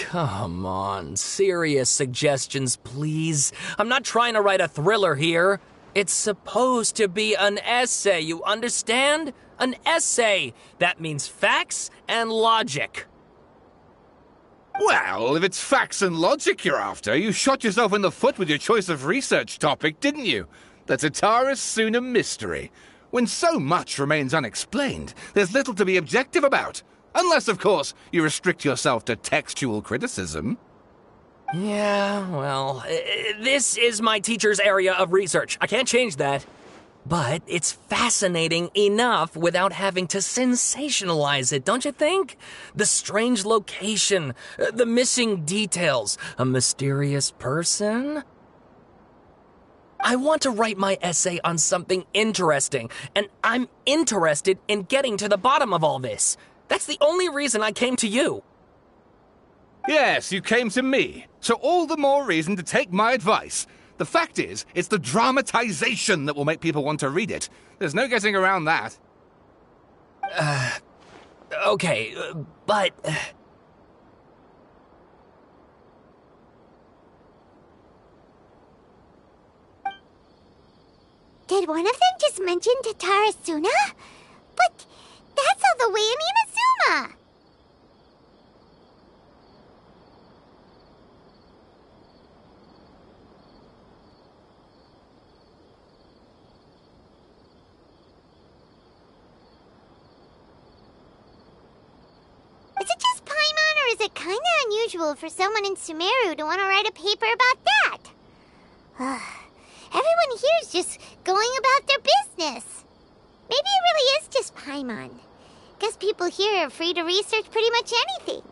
come on. Serious suggestions, please. I'm not trying to write a thriller here. It's supposed to be an essay, you understand? An essay. That means facts and logic. Well, if it's facts and logic you're after, you shot yourself in the foot with your choice of research topic, didn't you? The Tatara Suna mystery. When so much remains unexplained, there's little to be objective about. Unless, of course, you restrict yourself to textual criticism. Yeah, well, this is my teacher's area of research. I can't change that. But it's fascinating enough without having to sensationalize it, don't you think? The strange location, the missing details, a mysterious person. I want to write my essay on something interesting, and I'm interested in getting to the bottom of all this. That's the only reason I came to you. Yes, you came to me, so all the more reason to take my advice. The fact is, it's the dramatization that will make people want to read it. There's no getting around that. Okay, but... Did one of them just mention Tatara Suna? But that's all the way in Inazuma! Is it just Paimon, or is it kinda unusual for someone in Sumeru to want to write a paper about that? Everyone here's just going about their business. Maybe it really is just Paimon. Guess people here are free to research pretty much anything.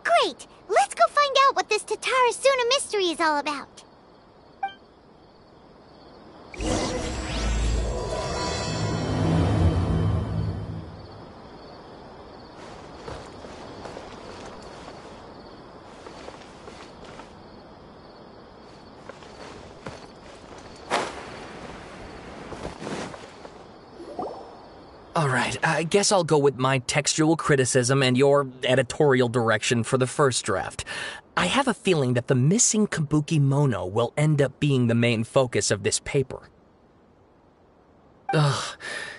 Great! Let's go find out what this Tatara Suna mystery is all about. Alright, I guess I'll go with my textual criticism and your editorial direction for the first draft. I have a feeling that the missing Kabuki Mono will end up being the main focus of this paper. Ugh,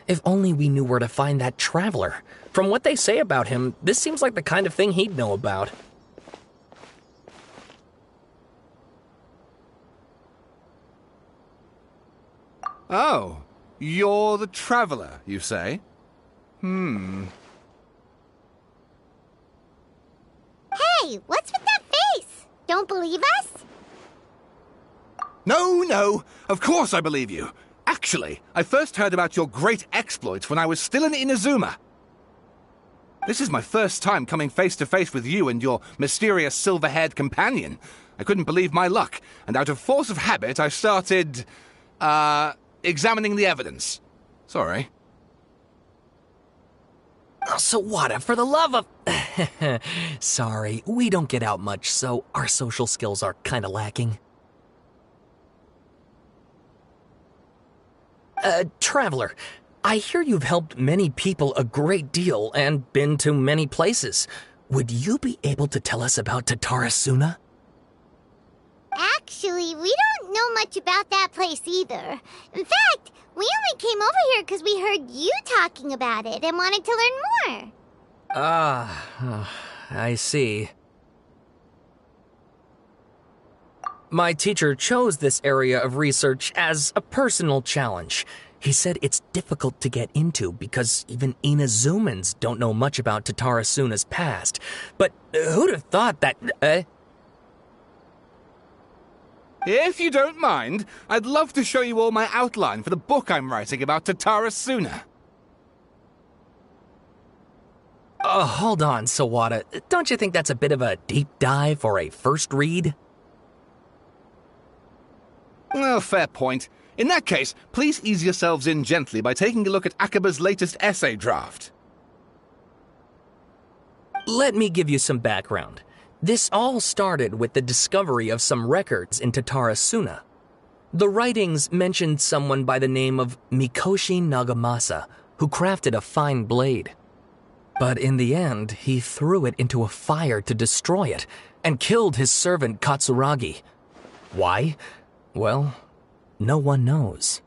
if only we knew where to find that traveler. From what they say about him, this seems like the kind of thing he'd know about. Oh, you're the traveler, you say? Hey, what's with that face? Don't believe us? No, of course I believe you. Actually, I first heard about your great exploits when I was still in Inazuma. This is my first time coming face to face with you and your mysterious silver-haired companion. I couldn't believe my luck, and out of force of habit, I started, examining the evidence. Sorry. Sawada, for the love of... Sorry, we don't get out much, so our social skills are kinda lacking. Traveler, I hear you've helped many people a great deal and been to many places. Would you be able to tell us about Tatara Suna? Actually, we don't know much about that place either. In fact, we only came over here because we heard you talking about it and wanted to learn more. I see. My teacher chose this area of research as a personal challenge. He said it's difficult to get into because even Inazumans don't know much about Tatara Suna's past. But who'd have thought that... If you don't mind, I'd love to show you all my outline for the book I'm writing about Tatara Suna. Hold on, Sawada. Don't you think that's a bit of a deep dive for a first read? Well, fair point. In that case, please ease yourselves in gently by taking a look at Akaba's latest essay draft. Let me give you some background. This all started with the discovery of some records in Tatara Suna. The writings mentioned someone by the name of Mikoshi Nagamasa, who crafted a fine blade. But in the end, he threw it into a fire to destroy it, and killed his servant Katsuragi. Why? Well, no one knows.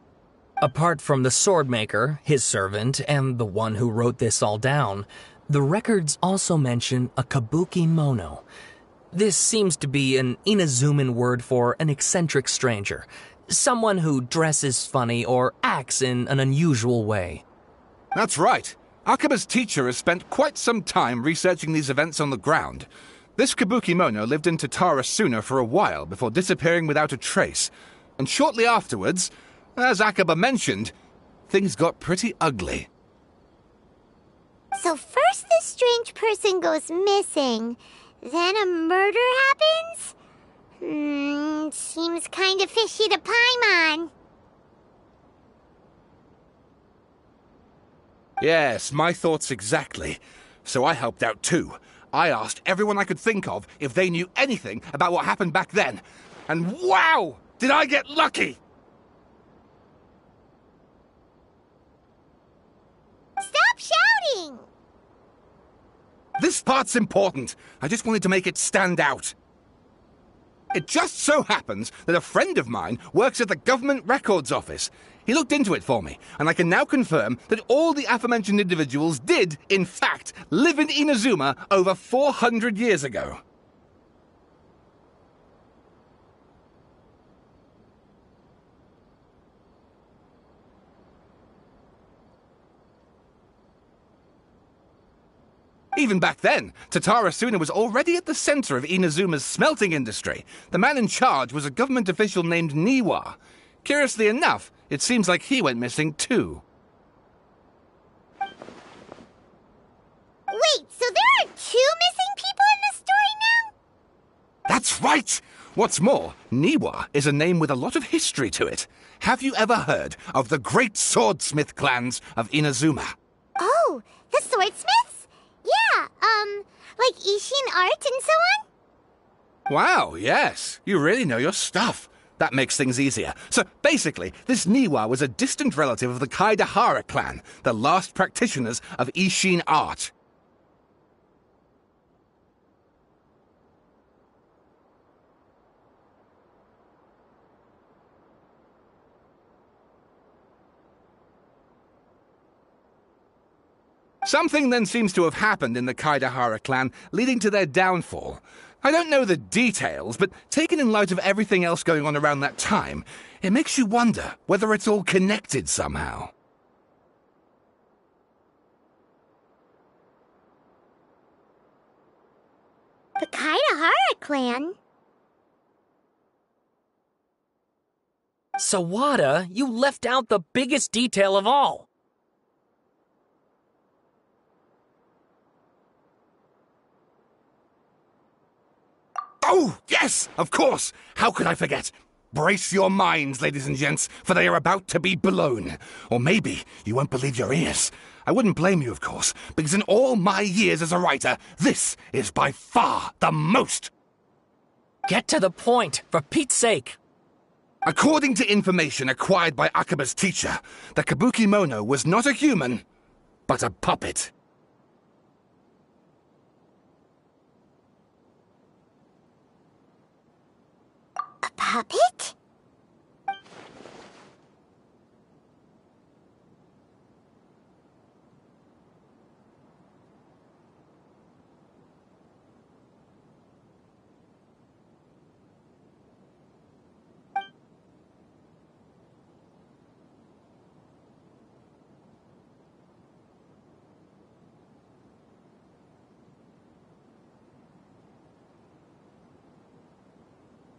Apart from the swordmaker, his servant, and the one who wrote this all down, the records also mention a kabuki mono. This seems to be an Inazuman word for an eccentric stranger, someone who dresses funny or acts in an unusual way. That's right. Akaba's teacher has spent quite some time researching these events on the ground. This Kabukimono lived in Tatarasuna for a while before disappearing without a trace. And shortly afterwards, as Akaba mentioned, things got pretty ugly. So first this strange person goes missing, then a murder happens? Seems kinda fishy to Paimon. Yes, my thoughts exactly. So I helped out too. I asked everyone I could think of if they knew anything about what happened back then. And wow! Did I get lucky! Stop shouting! This part's important. I just wanted to make it stand out. It just so happens that a friend of mine works at the Government Records Office. He looked into it for me, and I can now confirm that all the aforementioned individuals did, in fact, live in Inazuma over 400 years ago. Even back then, Tatarasuna was already at the center of Inazuma's smelting industry. The man in charge was a government official named Niwa. Curiously enough, it seems like he went missing too. Wait, so there are 2 missing people in the story now? That's right! What's more, Niwa is a name with a lot of history to it. Have you ever heard of the great swordsmith clans of Inazuma? Oh, the swordsmiths? Yeah, like Ishin art and so on? Wow, yes. You really know your stuff. That makes things easier. So, basically, this Niwa was a distant relative of the Kaidahara clan, the last practitioners of Ishin art. Something then seems to have happened in the Kaidahara clan, leading to their downfall. I don't know the details, but taken in light of everything else going on around that time, it makes you wonder whether it's all connected somehow. The Kaidahara clan? Sawada, you left out the biggest detail of all. Oh, yes, of course. How could I forget? Brace your minds, ladies and gents, for they are about to be blown. Or maybe you won't believe your ears. I wouldn't blame you, of course, because in all my years as a writer, this is by far the most. Get to the point, for Pete's sake. According to information acquired by Akaba's teacher, the Kabukimono was not a human, but a puppet. A puppet?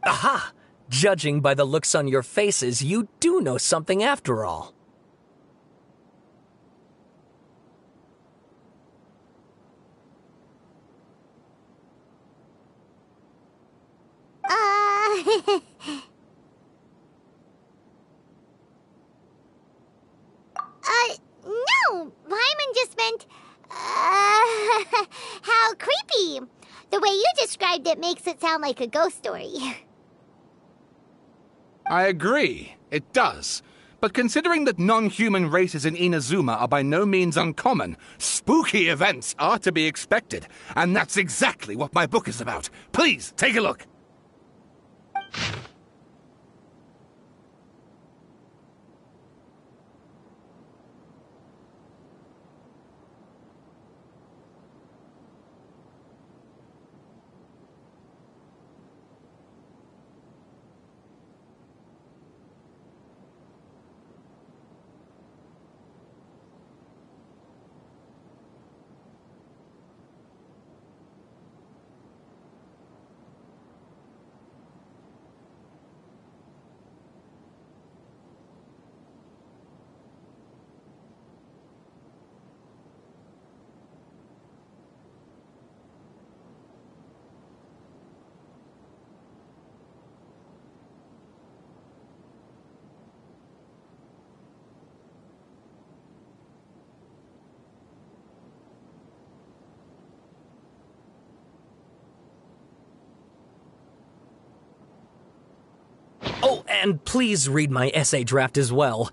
Aha! Judging by the looks on your faces, you do know something after all. No! Paimon just meant, how creepy. The way you described it makes it sound like a ghost story. I agree, it does. But considering that non-human races in Inazuma are by no means uncommon, spooky events are to be expected. And that's exactly what my book is about. Please, take a look. Oh, and please read my essay draft as well.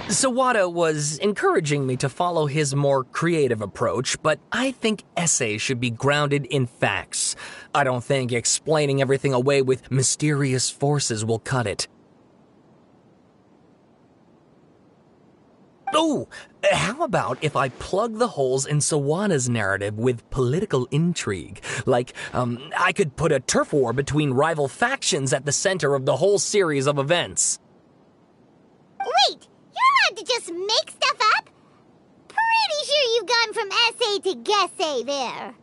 Sawada was encouraging me to follow his more creative approach, but I think essays should be grounded in facts. I don't think explaining everything away with mysterious forces will cut it. Oh, how about if I plug the holes in Sawada's narrative with political intrigue? Like, I could put a turf war between rival factions at the center of the whole series of events. Wait! You're allowed to just make stuff up? Pretty sure you've gone from essay to guessay there.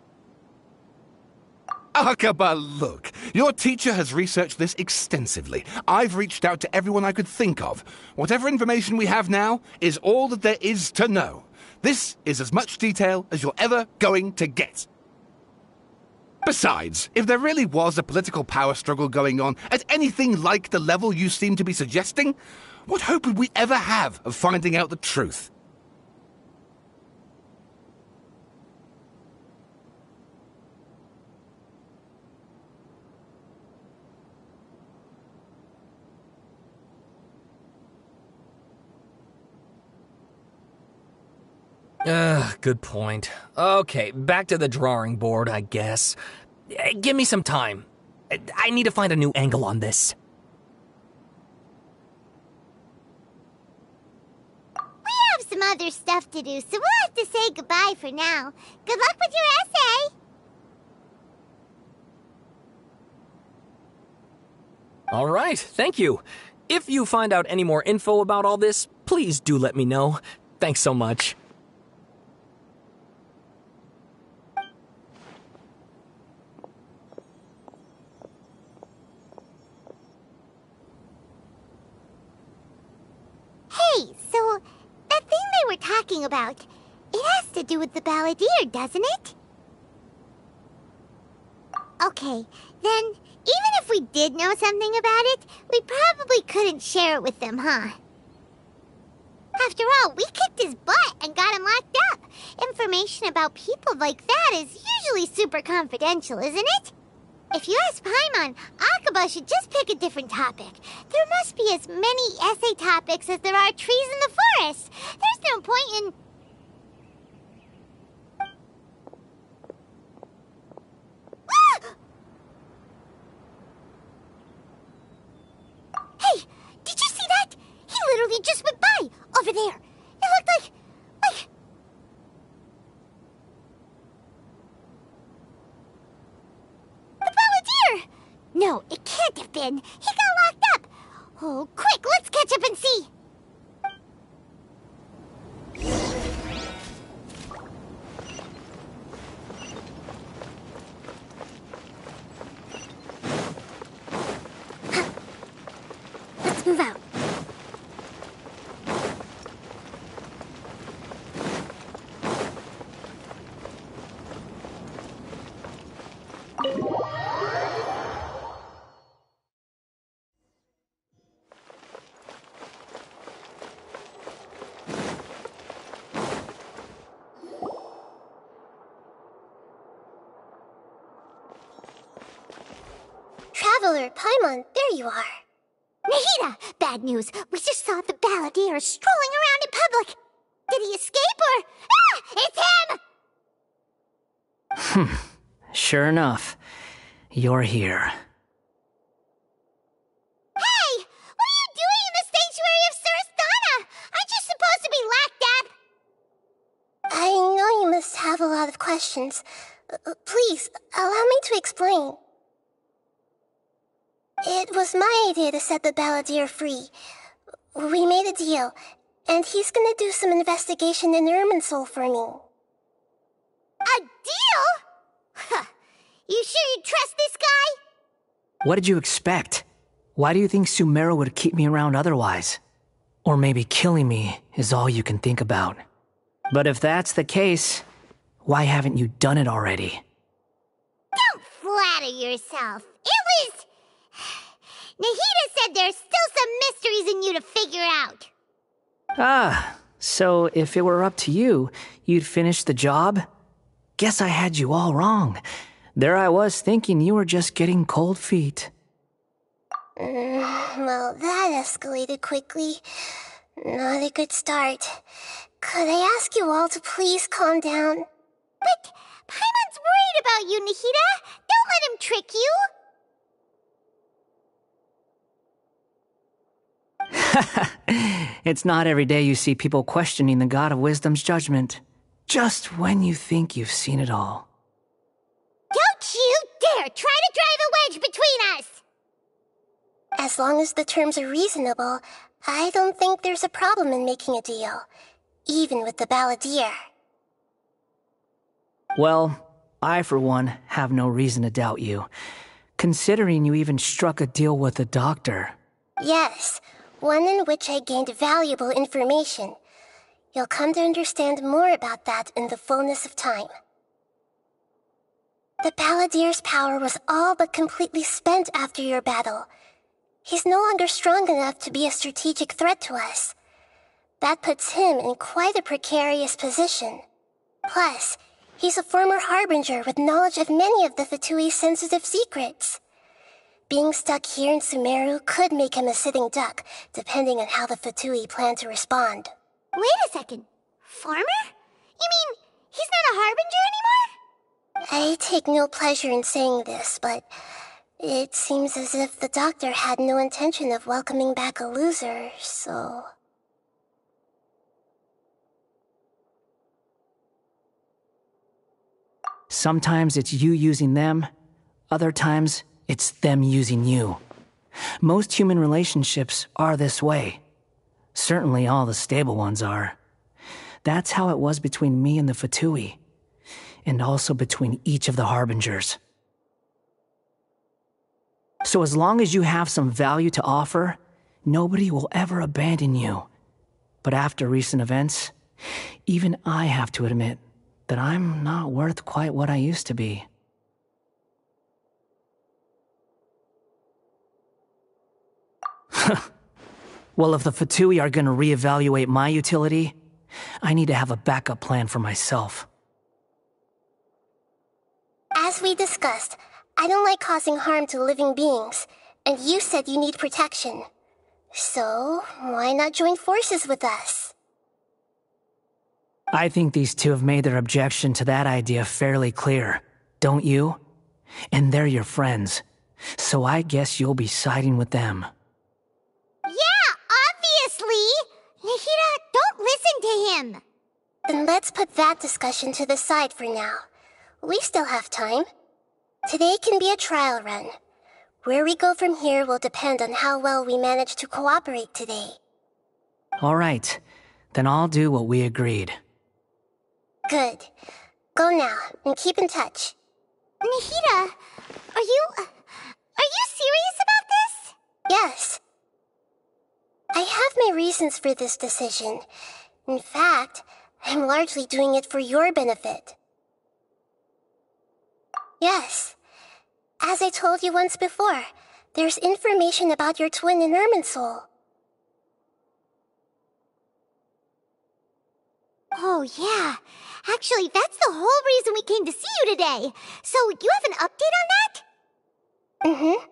Akaba, look. Your teacher has researched this extensively. I've reached out to everyone I could think of. Whatever information we have now is all that there is to know. This is as much detail as you're ever going to get. Besides, if there really was a political power struggle going on at anything like the level you seem to be suggesting, what hope would we ever have of finding out the truth? Good point. Okay, back to the drawing board, I guess. Give me some time. I need to find a new angle on this. We have some other stuff to do, so we'll have to say goodbye for now. Good luck with your essay! All right, thank you. If you find out any more info about all this, please do let me know. Thanks so much. Hey, so that thing they were talking about, it has to do with the balladeer, doesn't it? Okay, then even if we did know something about it, we probably couldn't share it with them, huh? After all, we kicked his butt and got him locked up. Information about people like that is usually super confidential, isn't it? If you ask Paimon, Akaba should just pick a different topic. There must be as many essay topics as there are trees in the forest. There's no point in... Hey, did you see that? He literally just went by! over there. It looked like... The Balladeer! No, it can't have been. He got locked up. Oh, quick, let's catch up and see. Let's move out. Traveler, Paimon, there you are. Nahida! Bad news. We just saw the Balladeer strolling around in public. Did he escape or... Ah! It's him! Sure enough. You're here. Hey! What are you doing in the sanctuary of Surasthana? Aren't you supposed to be locked up? I know you must have a lot of questions. Please, allow me to explain. It was my idea to set the Balladeer free. We made a deal, and he's gonna do some investigation in Irminsul for me. A deal? Huh. You sure you trust this guy? What did you expect? Why do you think Sumeru would keep me around otherwise? Or maybe killing me is all you can think about. But if that's the case, why haven't you done it already? Don't flatter yourself. It was... Nahida said there's still some mysteries in you to figure out. Ah, so if it were up to you, you'd finish the job? Guess I had you all wrong. There I was thinking you were just getting cold feet. Well, that escalated quickly. Not a good start. Could I ask you all to please calm down? But Paimon's worried about you, Nahida. Don't let him trick you. It's not every day you see people questioning the God of Wisdom's judgment. Just when you think you've seen it all. Don't you dare try to drive a wedge between us! As long as the terms are reasonable, I don't think there's a problem in making a deal. Even with the Balladeer. Well, I for one have no reason to doubt you, considering you even struck a deal with the doctor. Yes, one in which I gained valuable information. You'll come to understand more about that in the fullness of time. The Balladeer's power was all but completely spent after your battle. He's no longer strong enough to be a strategic threat to us. That puts him in quite a precarious position. Plus, he's a former Harbinger with knowledge of many of the Fatui's sensitive secrets. Being stuck here in Sumeru could make him a sitting duck, depending on how the Fatui plan to respond. Wait a second. Farmer? You mean he's not a Harbinger anymore? I take no pleasure in saying this, but it seems as if the doctor had no intention of welcoming back a loser, so... Sometimes it's you using them, other times it's them using you. Most human relationships are this way. Certainly all the stable ones are. That's how it was between me and the Fatui, and also between each of the Harbingers. So as long as you have some value to offer, nobody will ever abandon you. But after recent events, even I have to admit that I'm not worth quite what I used to be. Well, if the Fatui are going to reevaluate my utility, I need to have a backup plan for myself. As we discussed, I don't like causing harm to living beings, and you said you need protection. So, why not join forces with us? I think these two have made their objection to that idea fairly clear, don't you? And they're your friends, so I guess you'll be siding with them. Yeah, obviously! Nahida, don't him. Then let's put that discussion to the side for now. We still have time. Today can be a trial run. Where we go from here will depend on how well we manage to cooperate today. All right, then I'll do what we agreed. Good. Go now, and keep in touch. Nahida, are you serious about this? Yes. I have my reasons for this decision. In fact, I'm largely doing it for your benefit. Yes. As I told you once before, there's information about your twin in Irminsul. Oh, yeah. Actually, that's the whole reason we came to see you today. So, you have an update on that? Mm-hmm.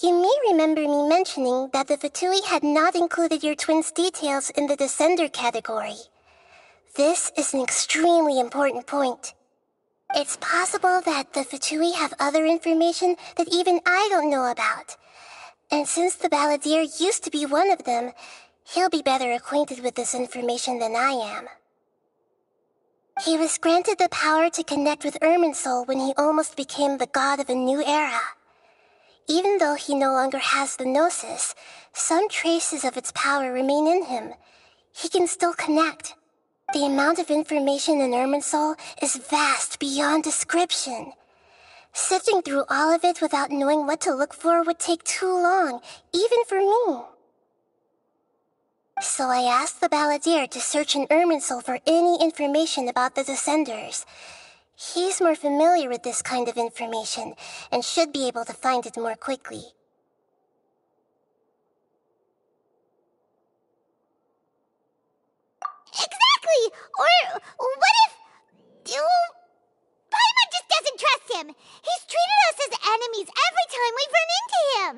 You may remember me mentioning that the Fatui had not included your twin's details in the Descender category. This is an extremely important point. It's possible that the Fatui have other information that even I don't know about. And since the Balladeer used to be one of them, he'll be better acquainted with this information than I am. He was granted the power to connect with Irminsul when he almost became the god of a new era. Even though he no longer has the Gnosis, some traces of its power remain in him. He can still connect. The amount of information in Irminsul is vast beyond description. Sifting through all of it without knowing what to look for would take too long, even for me. So I asked the Balladeer to search in Irminsul for any information about the Descenders. He's more familiar with this kind of information, and should be able to find it more quickly. Exactly! Or what if... Paimon just doesn't trust him! He's treated us as enemies every time we've run into him!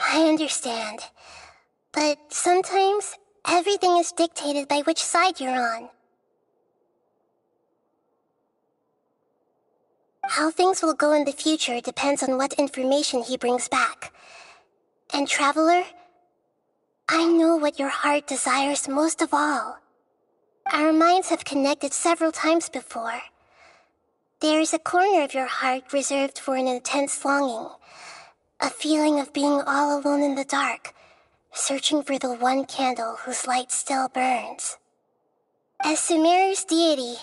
I understand. But sometimes, everything is dictated by which side you're on. How things will go in the future depends on what information he brings back. And Traveler, I know what your heart desires most of all. Our minds have connected several times before. There is a corner of your heart reserved for an intense longing, a feeling of being all alone in the dark, searching for the one candle whose light still burns. As Sumeru's deity,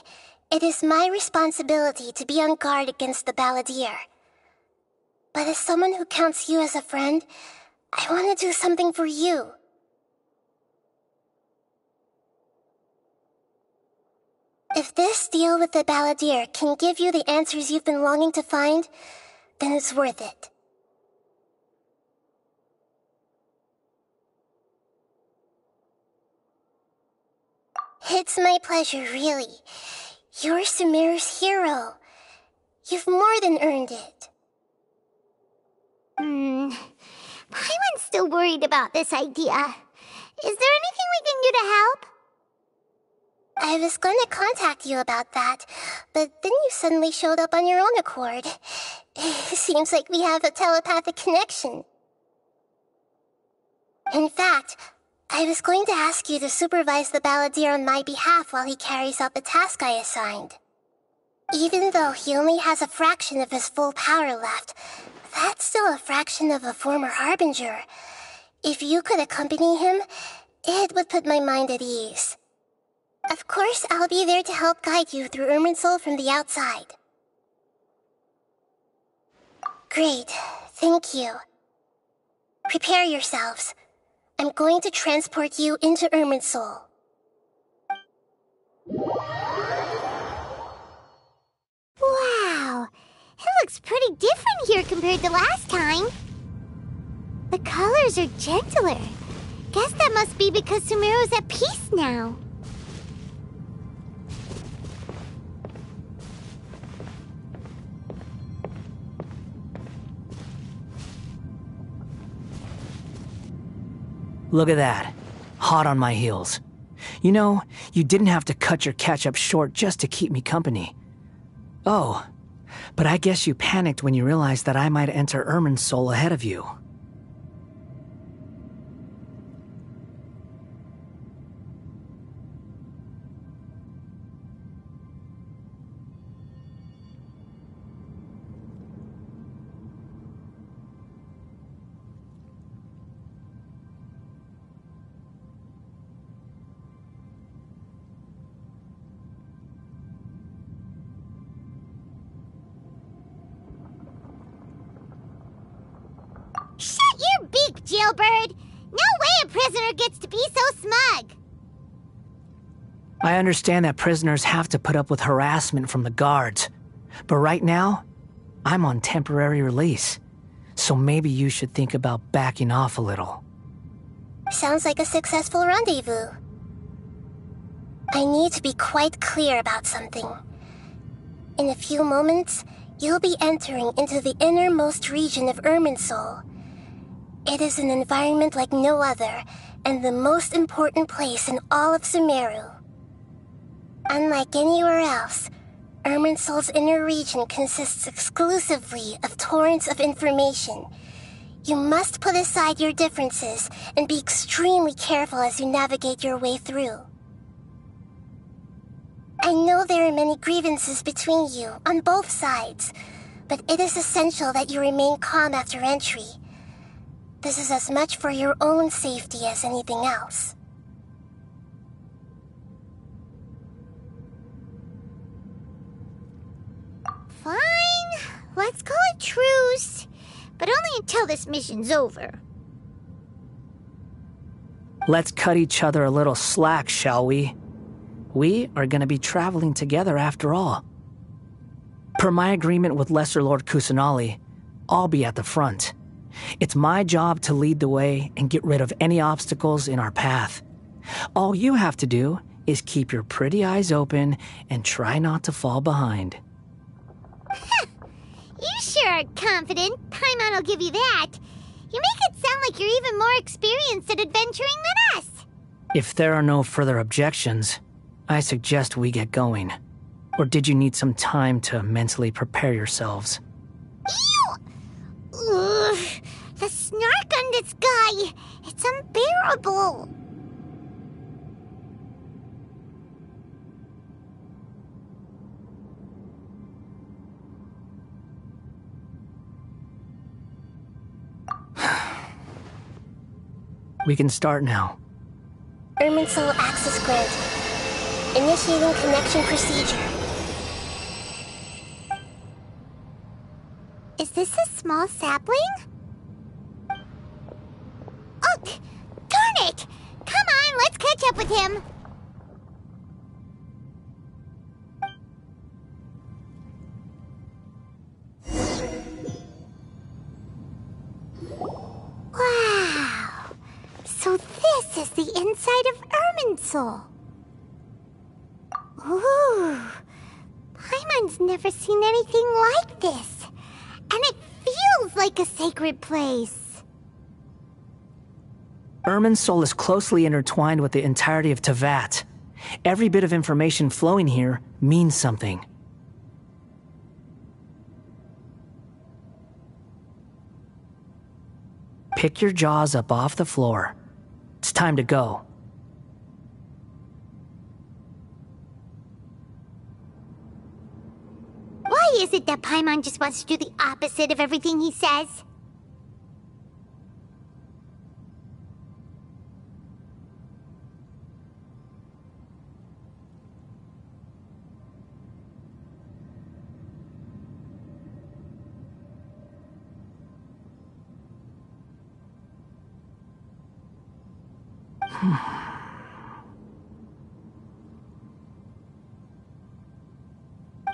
it is my responsibility to be on guard against the Balladeer. But as someone who counts you as a friend, I want to do something for you. If this deal with the Balladeer can give you the answers you've been longing to find, then it's worth it. It's my pleasure, really. You're Sumeru's hero. You've more than earned it. Paimon's still worried about this idea. Is there anything we can do to help? I was going to contact you about that, but then you suddenly showed up on your own accord. Seems like we have a telepathic connection. In fact, I was going to ask you to supervise the Balladeer on my behalf while he carries out the task I assigned. Even though he only has a fraction of his full power left, that's still a fraction of a former Harbinger. If you could accompany him, it would put my mind at ease. Of course, I'll be there to help guide you through Irminsul from the outside. Great, thank you. Prepare yourselves. I'm going to transport you into Irminsul. Wow, it looks pretty different here compared to last time. The colors are gentler. Guess that must be because Sumeru's at peace now. Look at that. Hot on my heels. You know, you didn't have to cut your catch-up short just to keep me company. Oh, but I guess you panicked when you realized that I might enter Irminsul ahead of you. jailbird! No way a prisoner gets to be so smug! I understand that prisoners have to put up with harassment from the guards, but right now, I'm on temporary release, so maybe you should think about backing off a little. Sounds like a successful rendezvous. I need to be quite clear about something. In a few moments, you'll be entering into the innermost region of Irminsul. It is an environment like no other, and the most important place in all of Sumeru. Unlike anywhere else, Irminsul's inner region consists exclusively of torrents of information. You must put aside your differences and be extremely careful as you navigate your way through. I know there are many grievances between you on both sides, but it is essential that you remain calm after entry. This is as much for your own safety as anything else. Fine. Let's call it truce. But only until this mission's over. Let's cut each other a little slack, shall we? We are going to be traveling together after all. Per my agreement with Lesser Lord Kusanali, I'll be at the front. It's my job to lead the way and get rid of any obstacles in our path. All you have to do is keep your pretty eyes open and try not to fall behind. You sure are confident. Paimon will give you that. You make it sound like you're even more experienced at adventuring than us. If there are no further objections, I suggest we get going. Or did you need some time to mentally prepare yourselves? Ew! Ugh, the snark on this guy. It's unbearable. We can start now. Irminsul access granted. Initiating connection procedure. Is this a small sapling? Oh, darn it! Come on, let's catch up with him. Wow! So this is the inside of Irminsul. Ooh, Paimon's never seen anything like this. And it feels like a sacred place. Irminsul is closely intertwined with the entirety of Teyvat. Every bit of information flowing here means something. Pick your jaws up off the floor. It's time to go. Why is it that Paimon just wants to do the opposite of everything he says?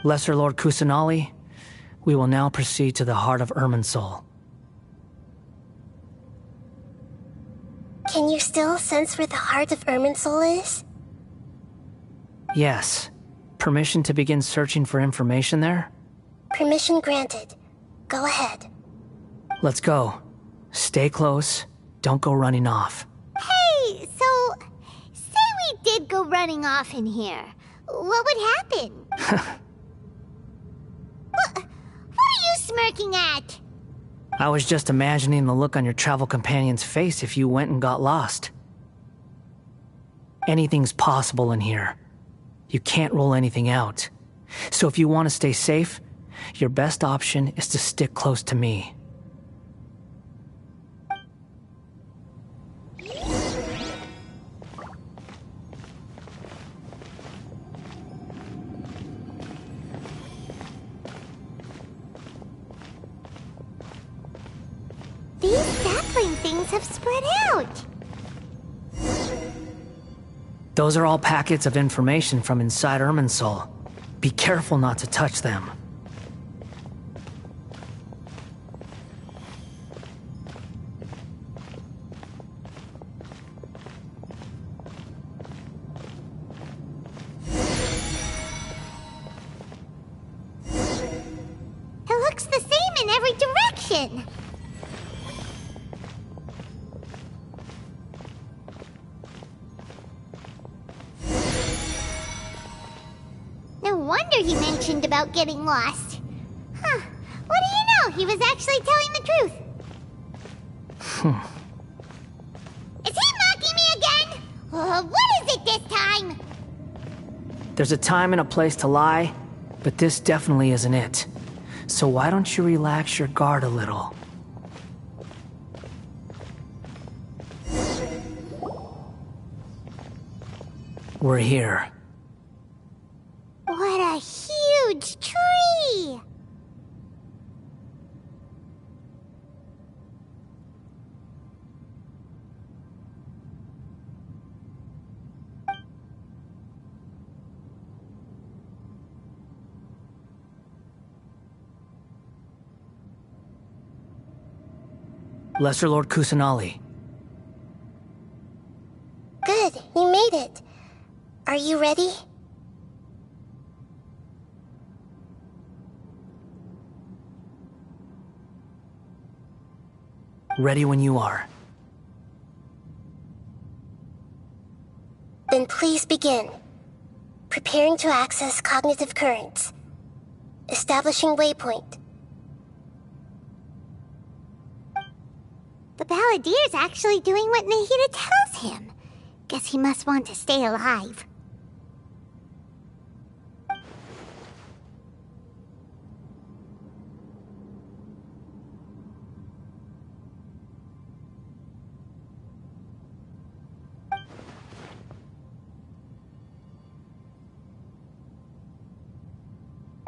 Lesser Lord Kusanali, we will now proceed to the heart of Irminsul. Can you still sense where the heart of Irminsul is? Yes. Permission to begin searching for information there? Permission granted. Go ahead. Let's go. Stay close. Don't go running off. Hey, so, say we did go running off in here. What would happen? What are you smirking at? I was just imagining the look on your travel companion's face if you went and got lost. Anything's possible in here. You can't rule anything out. So if you want to stay safe, your best option is to stick close to me. These crackling things have spread out. Those are all packets of information from inside Irminsul. Be careful not to touch them. It looks the same in every direction. No wonder he mentioned about getting lost. Huh. What do you know? He was actually telling the truth. Is he mocking me again? What is it this time? There's a time and a place to lie, but this definitely isn't it. So why don't you relax your guard a little? We're here. What a huge tree! Lesser Lord Kusanali. Good, you made it. Are you ready? Ready when you are. Then please begin. Preparing to access cognitive currents. Establishing waypoint. The Balladeer's actually doing what Nahida tells him. Guess he must want to stay alive.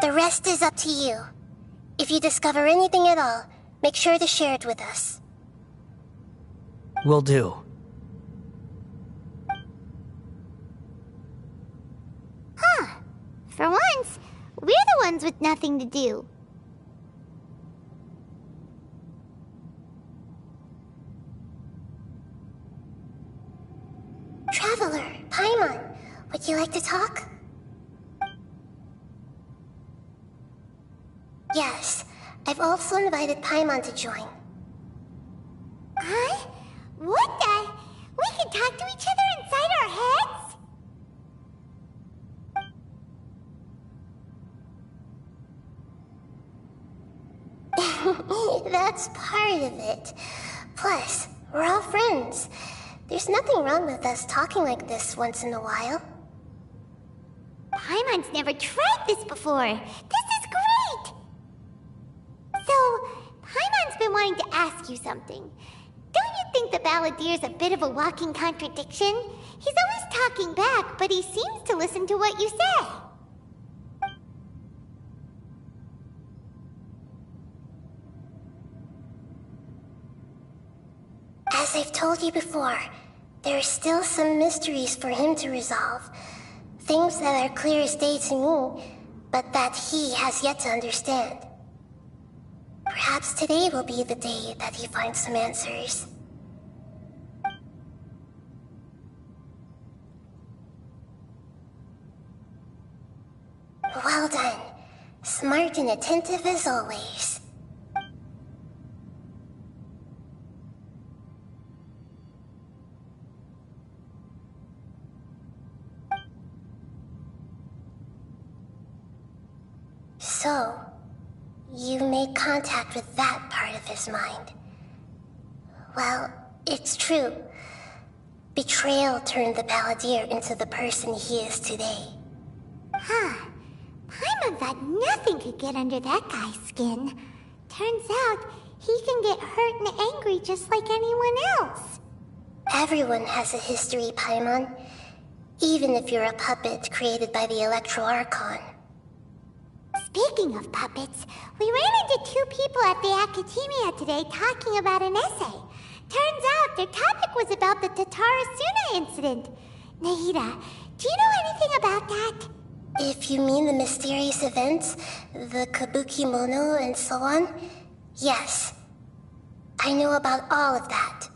The rest is up to you. If you discover anything at all, make sure to share it with us. Will do. For once, we're the ones with nothing to do. Traveler, Paimon, would you like to talk? Yes, I've also invited Paimon to join. Huh? What the? We can talk to each other inside our heads? That's part of it. Plus, we're all friends. There's nothing wrong with us talking like this once in a while. Paimon's never tried this before. This is great! So, Paimon's been wanting to ask you something. Don't you think the Balladeer's a bit of a walking contradiction? He's always talking back, but he seems to listen to what you say. As I've told you before, there are still some mysteries for him to resolve. Things that are clear as day to me, but that he has yet to understand. Perhaps today will be the day that he finds some answers. Well done. Smart and attentive as always. So, you made contact with that part of his mind. Well, it's true. Betrayal turned the Balladeer into the person he is today. Huh. Paimon thought nothing could get under that guy's skin. Turns out, he can get hurt and angry just like anyone else. Everyone has a history, Paimon. Even if you're a puppet created by the archon. Speaking of puppets, we ran into two people at the Academia today talking about an essay. Turns out their topic was about the Tatarasuna incident. Nahida, do you know anything about that? If you mean the mysterious events, the kabuki mono and so on, yes. I know about all of that.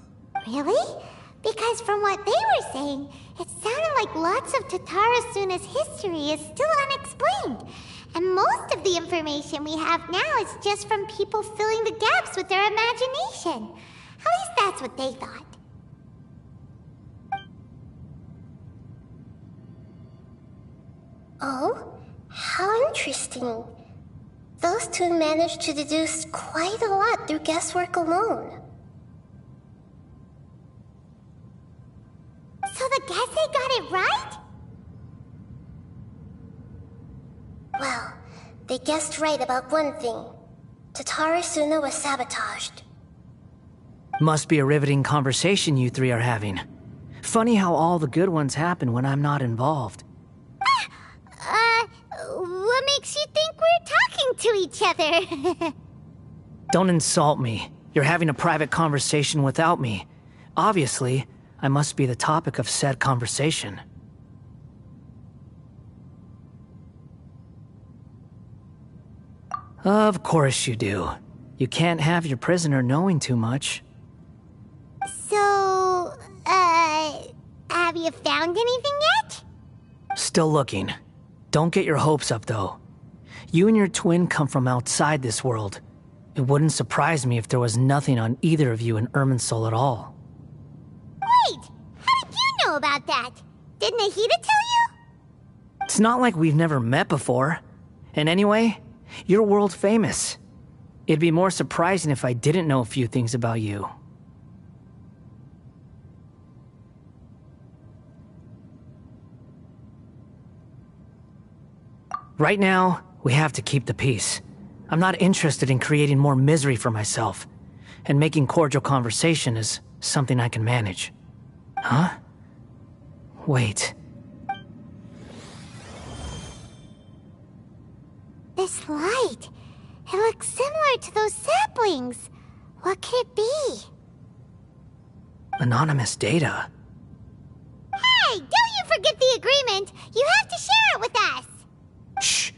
Really? Because from what they were saying, it sounded like lots of Tatarasuna's history is still unexplained. And most of the information we have now is just from people filling the gaps with their imagination. At least that's what they thought. Oh? How interesting. Those two managed to deduce quite a lot through guesswork alone. So the Gesse got it right? Well, they guessed right about one thing. Tatarasuna was sabotaged. Must be a riveting conversation you three are having. Funny how all the good ones happen when I'm not involved. What makes you think we're talking to each other? Don't insult me. You're having a private conversation without me. Obviously, I must be the topic of said conversation. Of course you do. You can't have your prisoner knowing too much. So, have you found anything yet? Still looking. Don't get your hopes up, though. You and your twin come from outside this world. It wouldn't surprise me if there was nothing on either of you in Irminsul at all. Wait! How did you know about that? Did Nahida tell you? It's not like we've never met before. And anyway, you're world famous. It'd be more surprising if I didn't know a few things about you. Right now, we have to keep the peace. I'm not interested in creating more misery for myself, and making cordial conversation is something I can manage. Huh? Wait. This light. It looks similar to those saplings. What could it be? Anonymous data. Hey, don't you forget the agreement! You have to share it with us! Shh.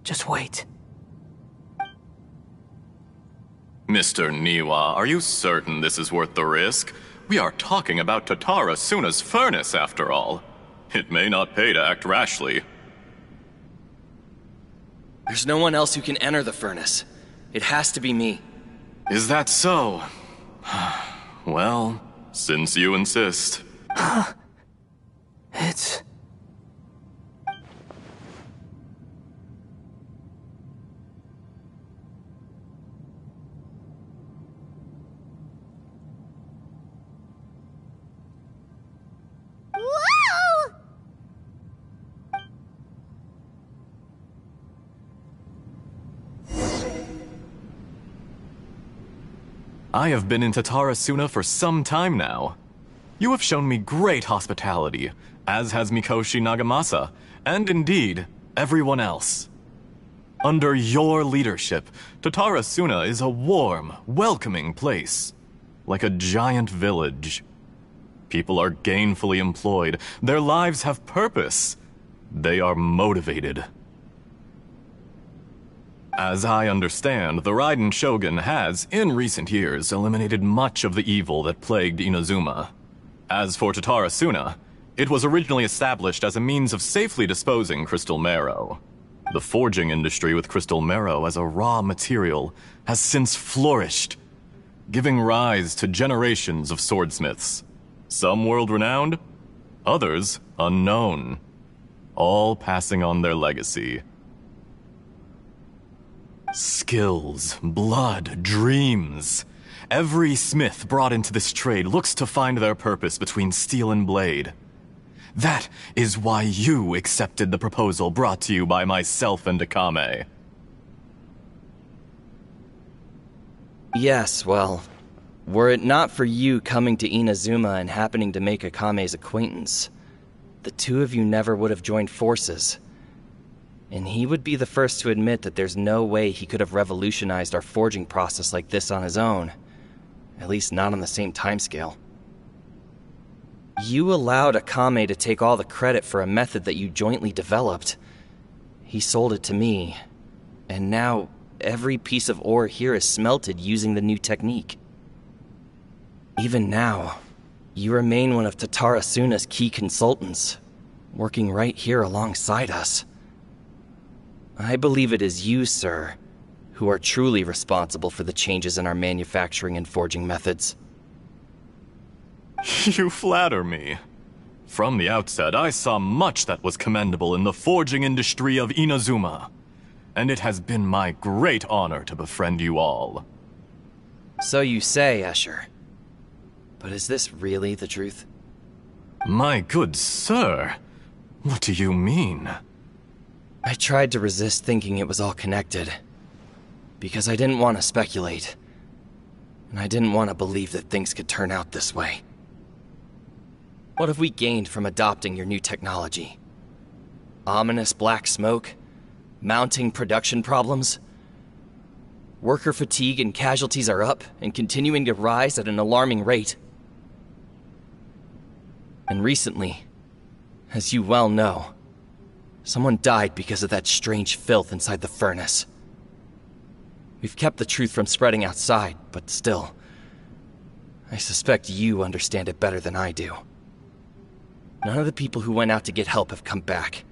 Just wait. Mr. Niwa, are you certain this is worth the risk? We are talking about Tatarasuna's furnace, after all. It may not pay to act rashly. There's no one else who can enter the furnace. It has to be me. Is that so? Well, since you insist. It's... Whoa! I have been in Tatarasuna for some time now. You have shown me great hospitality, as has Mikoshi Nagamasa, and indeed, everyone else. Under your leadership, Tatarasuna is a warm, welcoming place, like a giant village. People are gainfully employed, their lives have purpose, they are motivated. As I understand, the Raiden Shogun has, in recent years, eliminated much of the evil that plagued Inazuma. As for Tatarasuna, it was originally established as a means of safely disposing crystal marrow. The forging industry with crystal marrow as a raw material has since flourished, giving rise to generations of swordsmiths. Some world-renowned, others unknown, all passing on their legacy. Skills, blood, dreams. Every smith brought into this trade looks to find their purpose between steel and blade. That is why you accepted the proposal brought to you by myself and Akame. Yes, well, were it not for you coming to Inazuma and happening to make Akame's acquaintance, the two of you never would have joined forces. And he would be the first to admit that there's no way he could have revolutionized our forging process like this on his own. At least not on the same timescale. You allowed Akame to take all the credit for a method that you jointly developed. He sold it to me, and now every piece of ore here is smelted using the new technique. Even now, you remain one of Tatara Suna's key consultants, working right here alongside us. I believe it is you, sir, who are truly responsible for the changes in our manufacturing and forging methods. You flatter me. From the outset, I saw much that was commendable in the forging industry of Inazuma, and it has been my great honor to befriend you all. So you say, Escher. But is this really the truth? My good sir, what do you mean? I tried to resist thinking it was all connected, because I didn't want to speculate, and I didn't want to believe that things could turn out this way. What have we gained from adopting your new technology? Ominous black smoke? Mounting production problems? Worker fatigue and casualties are up and continuing to rise at an alarming rate. And recently, as you well know, someone died because of that strange filth inside the furnace. We've kept the truth from spreading outside, but still, I suspect you understand it better than I do. None of the people who went out to get help have come back.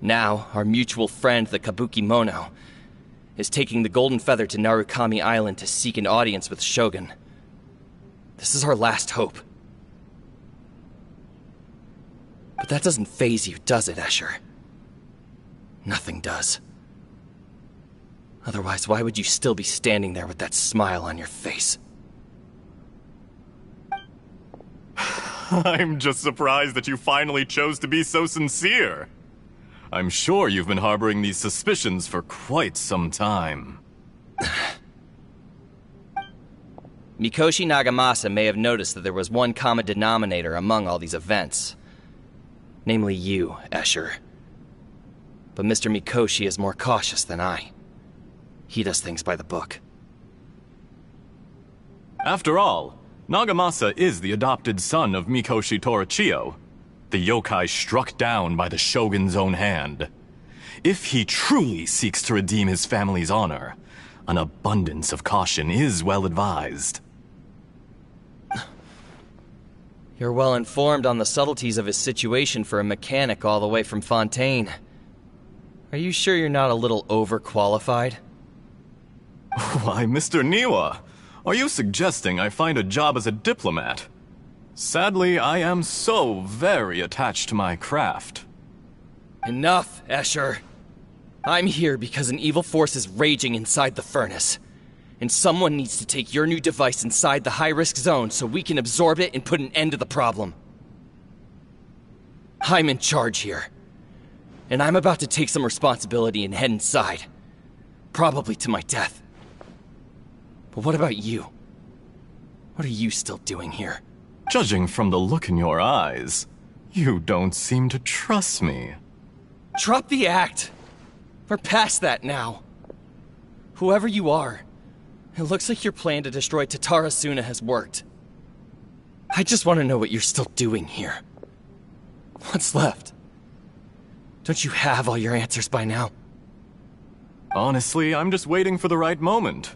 Now, our mutual friend, the Kabuki Mono, is taking the Golden Feather to Narukami Island to seek an audience with Shogun. This is our last hope. But that doesn't faze you, does it, Escher? Nothing does. Otherwise, why would you still be standing there with that smile on your face? I'm just surprised that you finally chose to be so sincere. I'm sure you've been harboring these suspicions for quite some time. Mikoshi Nagamasa may have noticed that there was one common denominator among all these events. Namely you, Escher. But Mr. Mikoshi is more cautious than I. He does things by the book. After all, Nagamasa is the adopted son of Mikoshi Torachiyo, the yokai struck down by the Shogun's own hand. If he truly seeks to redeem his family's honor, an abundance of caution is well advised. You're well informed on the subtleties of his situation for a mechanic all the way from Fontaine. Are you sure you're not a little overqualified? Why, Mr. Niwa, are you suggesting I find a job as a diplomat? Sadly, I am so very attached to my craft. Enough, Escher. I'm here because an evil force is raging inside the furnace. And someone needs to take your new device inside the high-risk zone so we can absorb it and put an end to the problem. I'm in charge here. And I'm about to take some responsibility and head inside. Probably to my death. But what about you? What are you still doing here? Judging from the look in your eyes, you don't seem to trust me. Drop the act! We're past that now. Whoever you are, it looks like your plan to destroy Tatara Suna has worked. I just want to know what you're still doing here. What's left? Don't you have all your answers by now? Honestly, I'm just waiting for the right moment.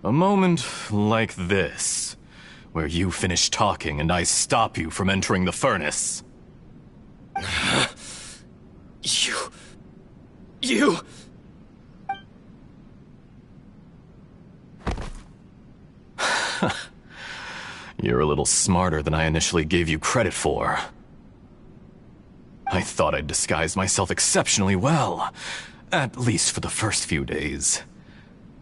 A moment like this, where you finish talking and I stop you from entering the furnace. You... You're a little smarter than I initially gave you credit for. I thought I'd disguised myself exceptionally well, at least for the first few days.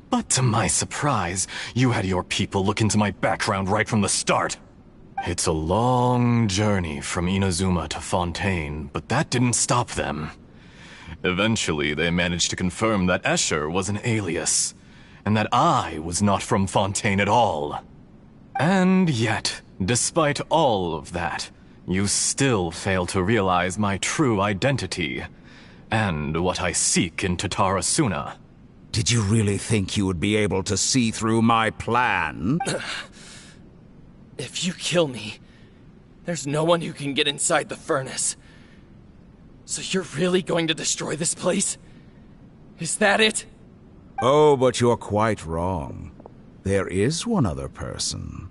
But to my surprise, you had your people look into my background right from the start. It's a long journey from Inazuma to Fontaine, but that didn't stop them. Eventually, they managed to confirm that Escher was an alias, and that I was not from Fontaine at all. And yet, despite all of that, you still fail to realize my true identity. and what I seek in Tatarasuna. Did you really think you would be able to see through my plan? If you kill me, there's no one who can get inside the furnace. So you're really going to destroy this place? Is that it? Oh, but you're quite wrong. There is one other person.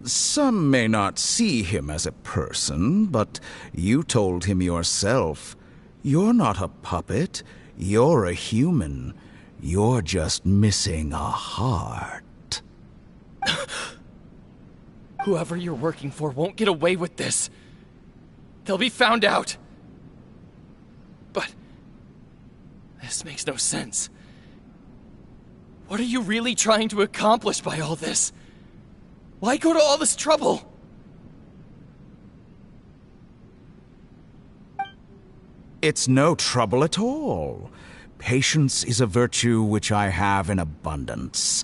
Some may not see him as a person, but you told him yourself. You're not a puppet. You're a human. You're just missing a heart. Whoever you're working for won't get away with this. They'll be found out. But this makes no sense. What are you really trying to accomplish by all this? Why go to all this trouble? It's no trouble at all. Patience is a virtue which I have in abundance.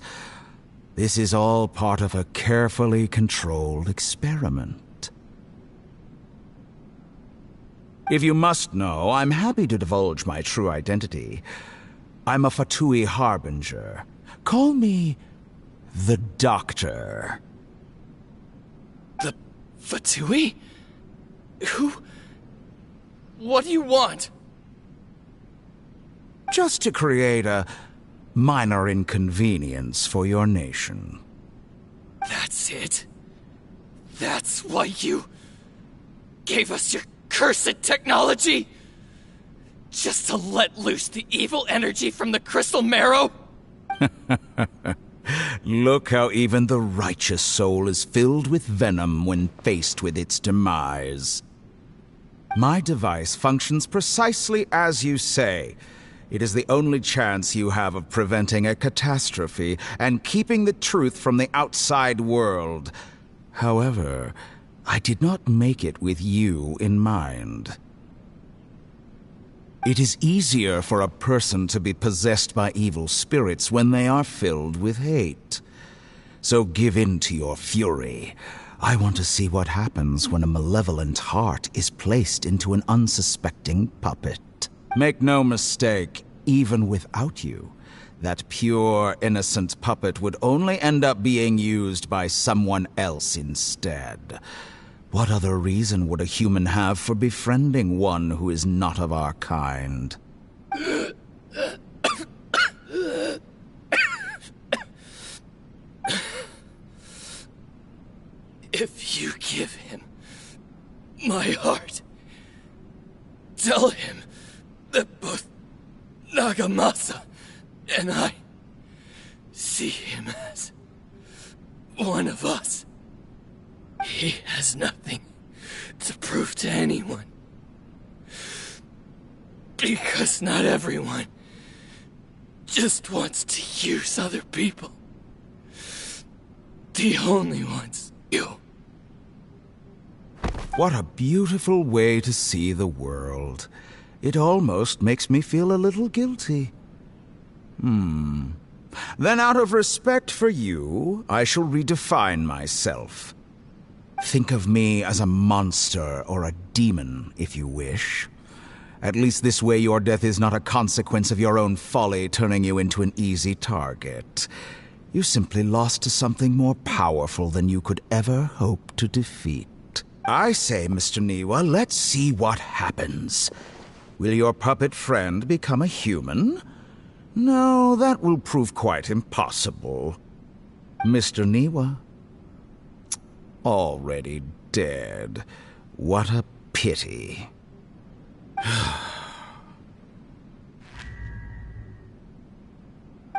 This is all part of a carefully controlled experiment. If you must know, I'm happy to divulge my true identity. I'm a Fatui Harbinger. Call me the Doctor. The Fatui? Who? What do you want? Just to create a minor inconvenience for your nation. That's it? That's why you gave us your cursed technology? Just to let loose the evil energy from the crystal marrow? Look how even the righteous soul is filled with venom when faced with its demise. My device functions precisely as you say. It is the only chance you have of preventing a catastrophe and keeping the truth from the outside world. However, I did not make it with you in mind. It is easier for a person to be possessed by evil spirits when they are filled with hate. So give in to your fury. I want to see what happens when a malevolent heart is placed into an unsuspecting puppet. Make no mistake, even without you, that pure, innocent puppet would only end up being used by someone else instead. What other reason would a human have for befriending one who is not of our kind? If you give him my heart, tell him that both Nagamasa and I see him as one of us. He has nothing to prove to anyone. Because not everyone just wants to use other people. The only ones, you. What a beautiful way to see the world. It almost makes me feel a little guilty. Then out of respect for you, I shall redefine myself. Think of me as a monster or a demon, if you wish. At least this way your death is not a consequence of your own folly turning you into an easy target. You simply lost to something more powerful than you could ever hope to defeat. I say, Mr. Niwa, let's see what happens. Will your puppet friend become a human? No, that will prove quite impossible. Mr. Niwa? Already dead. What a pity.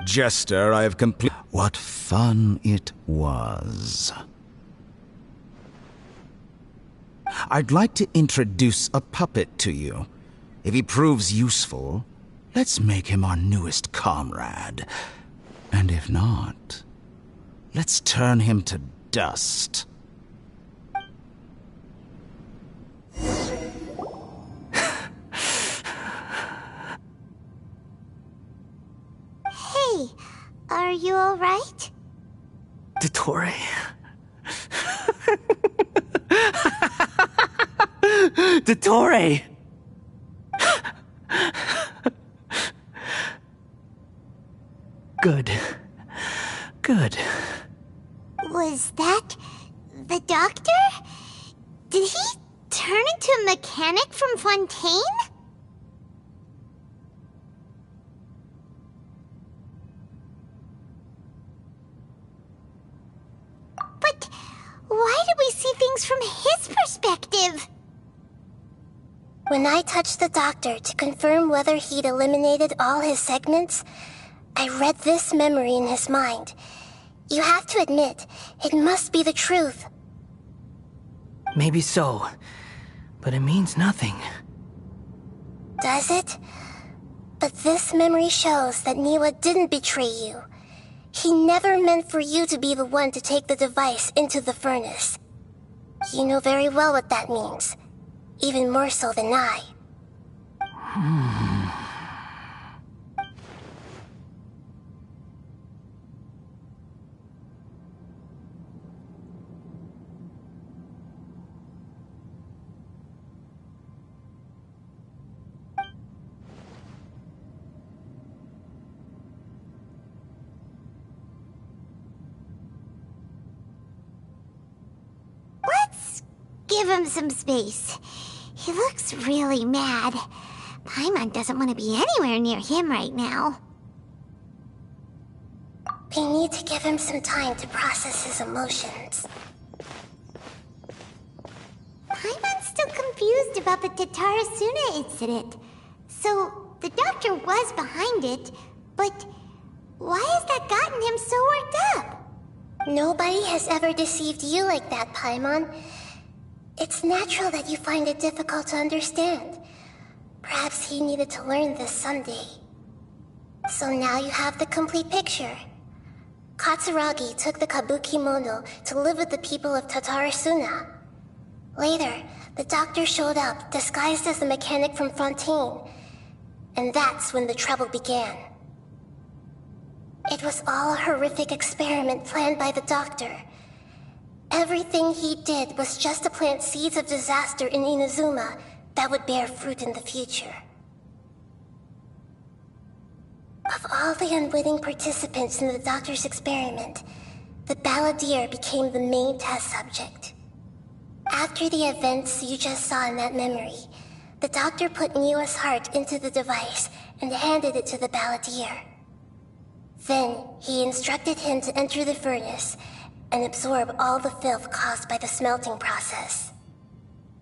Jester, I have completed. What fun it was. I'd like to introduce a puppet to you. If he proves useful, let's make him our newest comrade. And if not, let's turn him to dust. Hey, are you alright? Dottore. Dottore! Good. Good. Was that the doctor? Did he turn into a mechanic from Fontaine? But why do we see things from his perspective? When I touched the doctor to confirm whether he'd eliminated all his segments, I read this memory in his mind. You have to admit, it must be the truth. Maybe so, but it means nothing. Does it? But this memory shows that Niwa didn't betray you. He never meant for you to be the one to take the device into the furnace. You know very well what that means. Even more so than I. Let's give him some space. He looks really mad. Paimon doesn't want to be anywhere near him right now. We need to give him some time to process his emotions. Paimon's still confused about the Tatarasuna incident. So, the doctor was behind it, but why has that gotten him so worked up? Nobody has ever deceived you like that, Paimon. It's natural that you find it difficult to understand. Perhaps he needed to learn this someday. So now you have the complete picture. Katsuragi took the Kabuki Mono to live with the people of Tatarasuna. Later, the doctor showed up, disguised as the mechanic from Fontaine. And that's when the trouble began. It was all a horrific experiment planned by the doctor. Everything he did was just to plant seeds of disaster in Inazuma that would bear fruit in the future. Of all the unwitting participants in the doctor's experiment, the balladeer became the main test subject. After the events you just saw in that memory, the doctor put Niwa's heart into the device and handed it to the balladeer. Then, he instructed him to enter the furnace and absorb all the filth caused by the smelting process.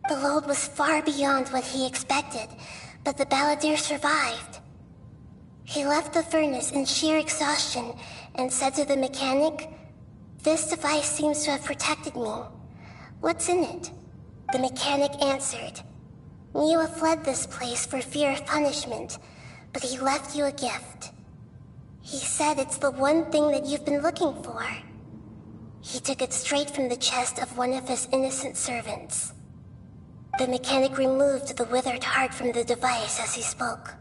The load was far beyond what he expected, but the balladeer survived. He left the furnace in sheer exhaustion and said to the mechanic, "This device seems to have protected me. What's in it?" The mechanic answered, "Niwa fled this place for fear of punishment, but he left you a gift. He said it's the one thing that you've been looking for." He took it straight from the chest of one of his innocent servants. The mechanic removed the withered heart from the device as he spoke.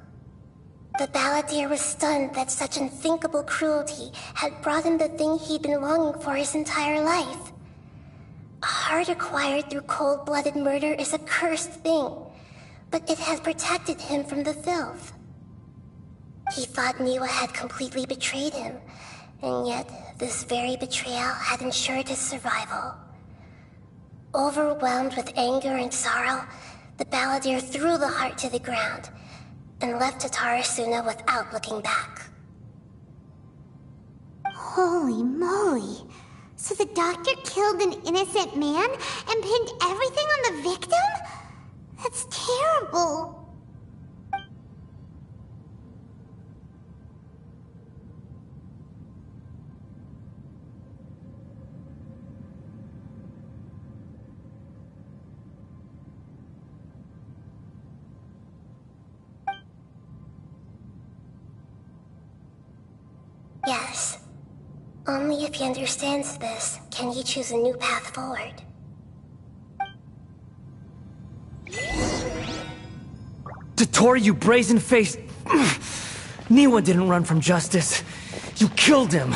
The balladeer was stunned that such unthinkable cruelty had brought him the thing he'd been longing for his entire life. A heart acquired through cold-blooded murder is a cursed thing, but it had protected him from the filth. He thought Niwa had completely betrayed him, and yet this very betrayal had ensured his survival. Overwhelmed with anger and sorrow, the balladeer threw the heart to the ground and left Tatarasuna without looking back. Holy moly. So the doctor killed an innocent man and pinned everything on the victim? That's terrible. Yes. Only if he understands this can he choose a new path forward. Dottore, you brazen-faced... Niwa didn't run from justice. You killed him.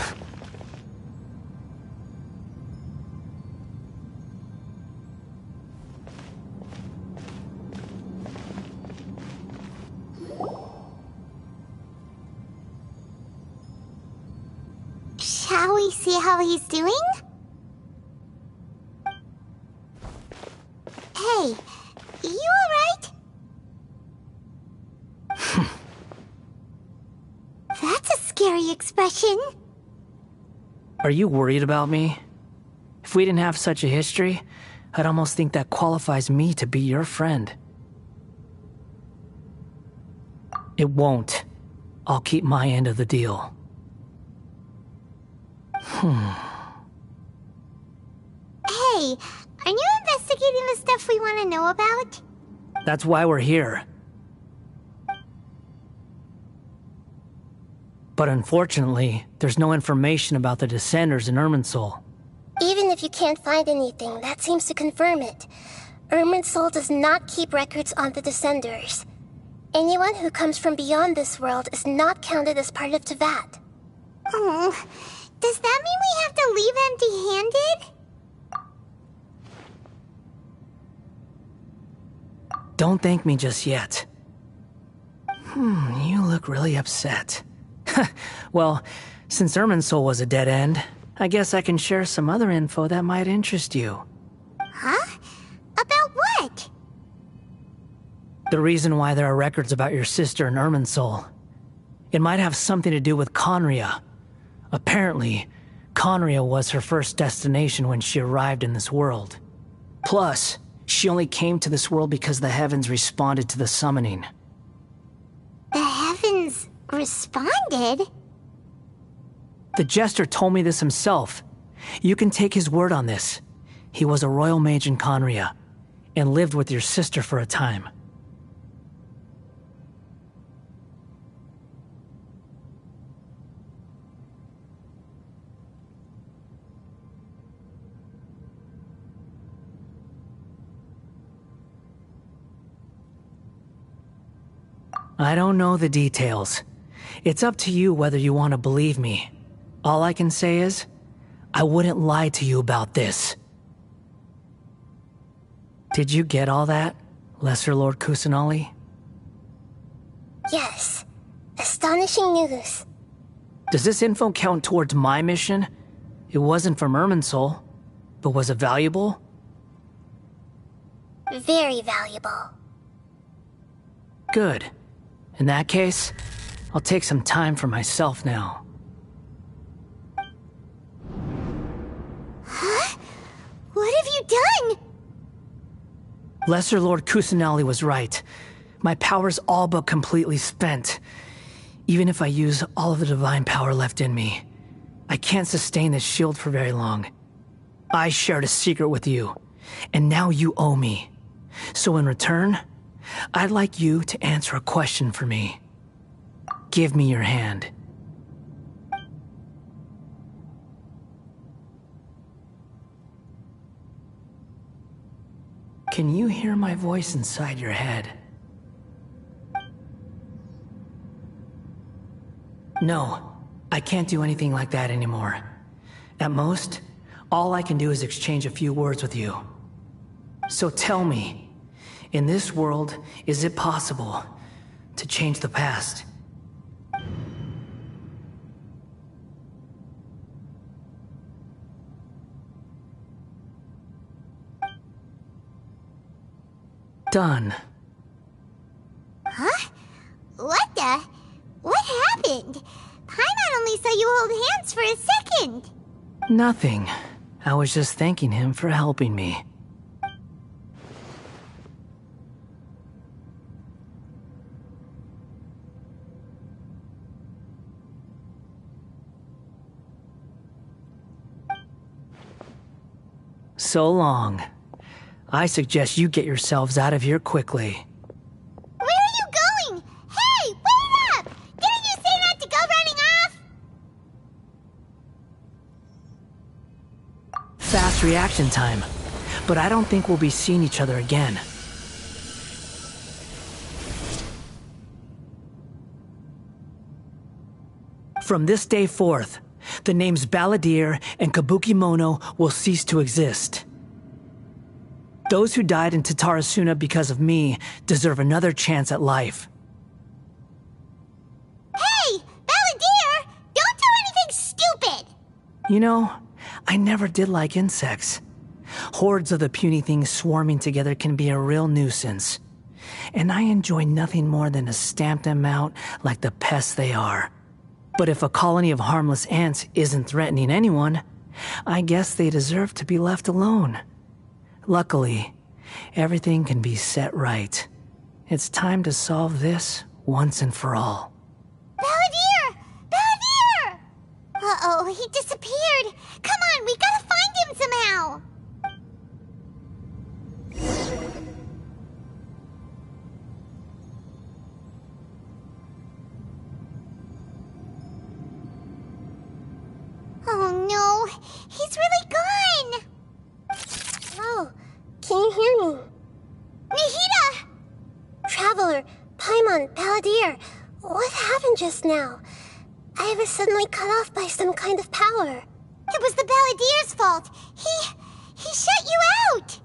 Shall we see how he's doing? Hey, you alright? That's a scary expression. Are you worried about me? If we didn't have such a history, I'd almost think that qualifies me to be your friend. It won't. I'll keep my end of the deal. Hey, are you investigating the stuff we want to know about? That's why we're here. But unfortunately, there's no information about the Descenders in Irminsul. Even if you can't find anything, that seems to confirm it. Irminsul does not keep records on the Descenders. Anyone who comes from beyond this world is not counted as part of Teyvat. Oh, does that mean we have to leave empty-handed? Don't thank me just yet. You look really upset. Well, since Irminsul was a dead end, I guess I can share some other info that might interest you. Huh? About what? The reason why there are records about your sister in Irminsul. It might have something to do with Conria. Apparently, Conria was her first destination when she arrived in this world. Plus, she only came to this world because the heavens responded to the summoning. The heavens responded? The Jester told me this himself. You can take his word on this. He was a royal mage in Conria, and lived with your sister for a time. I don't know the details. It's up to you whether you want to believe me. All I can say is, I wouldn't lie to you about this. Did you get all that, Lesser Lord Kusanali? Yes. Astonishing news. Does this info count towards my mission? It wasn't from Irminsul, but was it valuable? Very valuable. Good. In that case, I'll take some time for myself now. Huh? What have you done? Lesser Lord Kusanali was right. My power's all but completely spent. Even if I use all of the divine power left in me, I can't sustain this shield for very long. I shared a secret with you, and now you owe me. So in return, I'd like you to answer a question for me. Give me your hand. Can you hear my voice inside your head? No, I can't do anything like that anymore. At most, all I can do is exchange a few words with you. So tell me, in this world, is it possible to change the past? Done. Huh? What the? What happened? Paimon only saw you hold hands for a second. Nothing. I was just thanking him for helping me. So long. I suggest you get yourselves out of here quickly. Where are you going? Hey, wait up! Didn't you say not to go running off? Fast reaction time. But I don't think we'll be seeing each other again. From this day forth, the names Balladeer and Kabukimono will cease to exist. Those who died in Tatarasuna because of me deserve another chance at life. Hey, Balladeer! Don't do anything stupid! You know, I never did like insects. Hordes of the puny things swarming together can be a real nuisance. And I enjoy nothing more than to stamp them out like the pests they are. But if a colony of harmless ants isn't threatening anyone, I guess they deserve to be left alone. Luckily, everything can be set right. It's time to solve this once and for all. Balladeer! Balladeer! Uh-oh, he disappeared. Come on, we gotta find him somehow. Oh no, he's really gone! Oh, can you hear me? Nahida! Traveler, Paimon, Balladeer, what happened just now? I was suddenly cut off by some kind of power. It was the Balladeer's fault. He shut you out!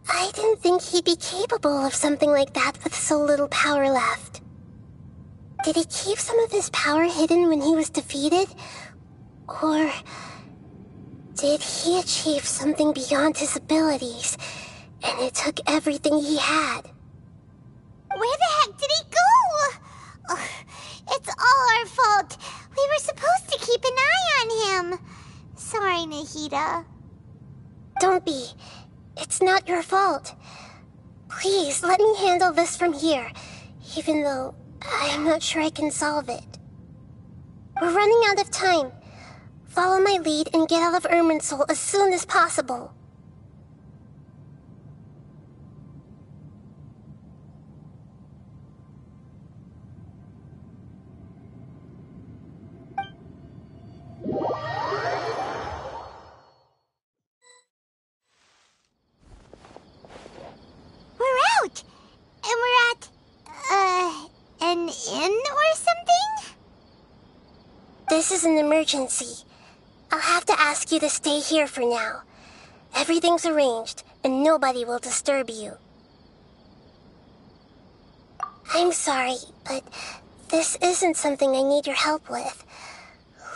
I didn't think he'd be capable of something like that with so little power left. Did he keep some of his power hidden when he was defeated? Or did he achieve something beyond his abilities, and it took everything he had? Where the heck did he go? Ugh, it's all our fault. We were supposed to keep an eye on him. Sorry, Nahida. Don't be. It's not your fault. Please, let me handle this from here, even though I'm not sure I can solve it. We're running out of time. Follow my lead and get out of Irminsul as soon as possible. We're out! And we're at, an inn or something? This is an emergency. I'll have to ask you to stay here for now. Everything's arranged, and nobody will disturb you. I'm sorry, but this isn't something I need your help with.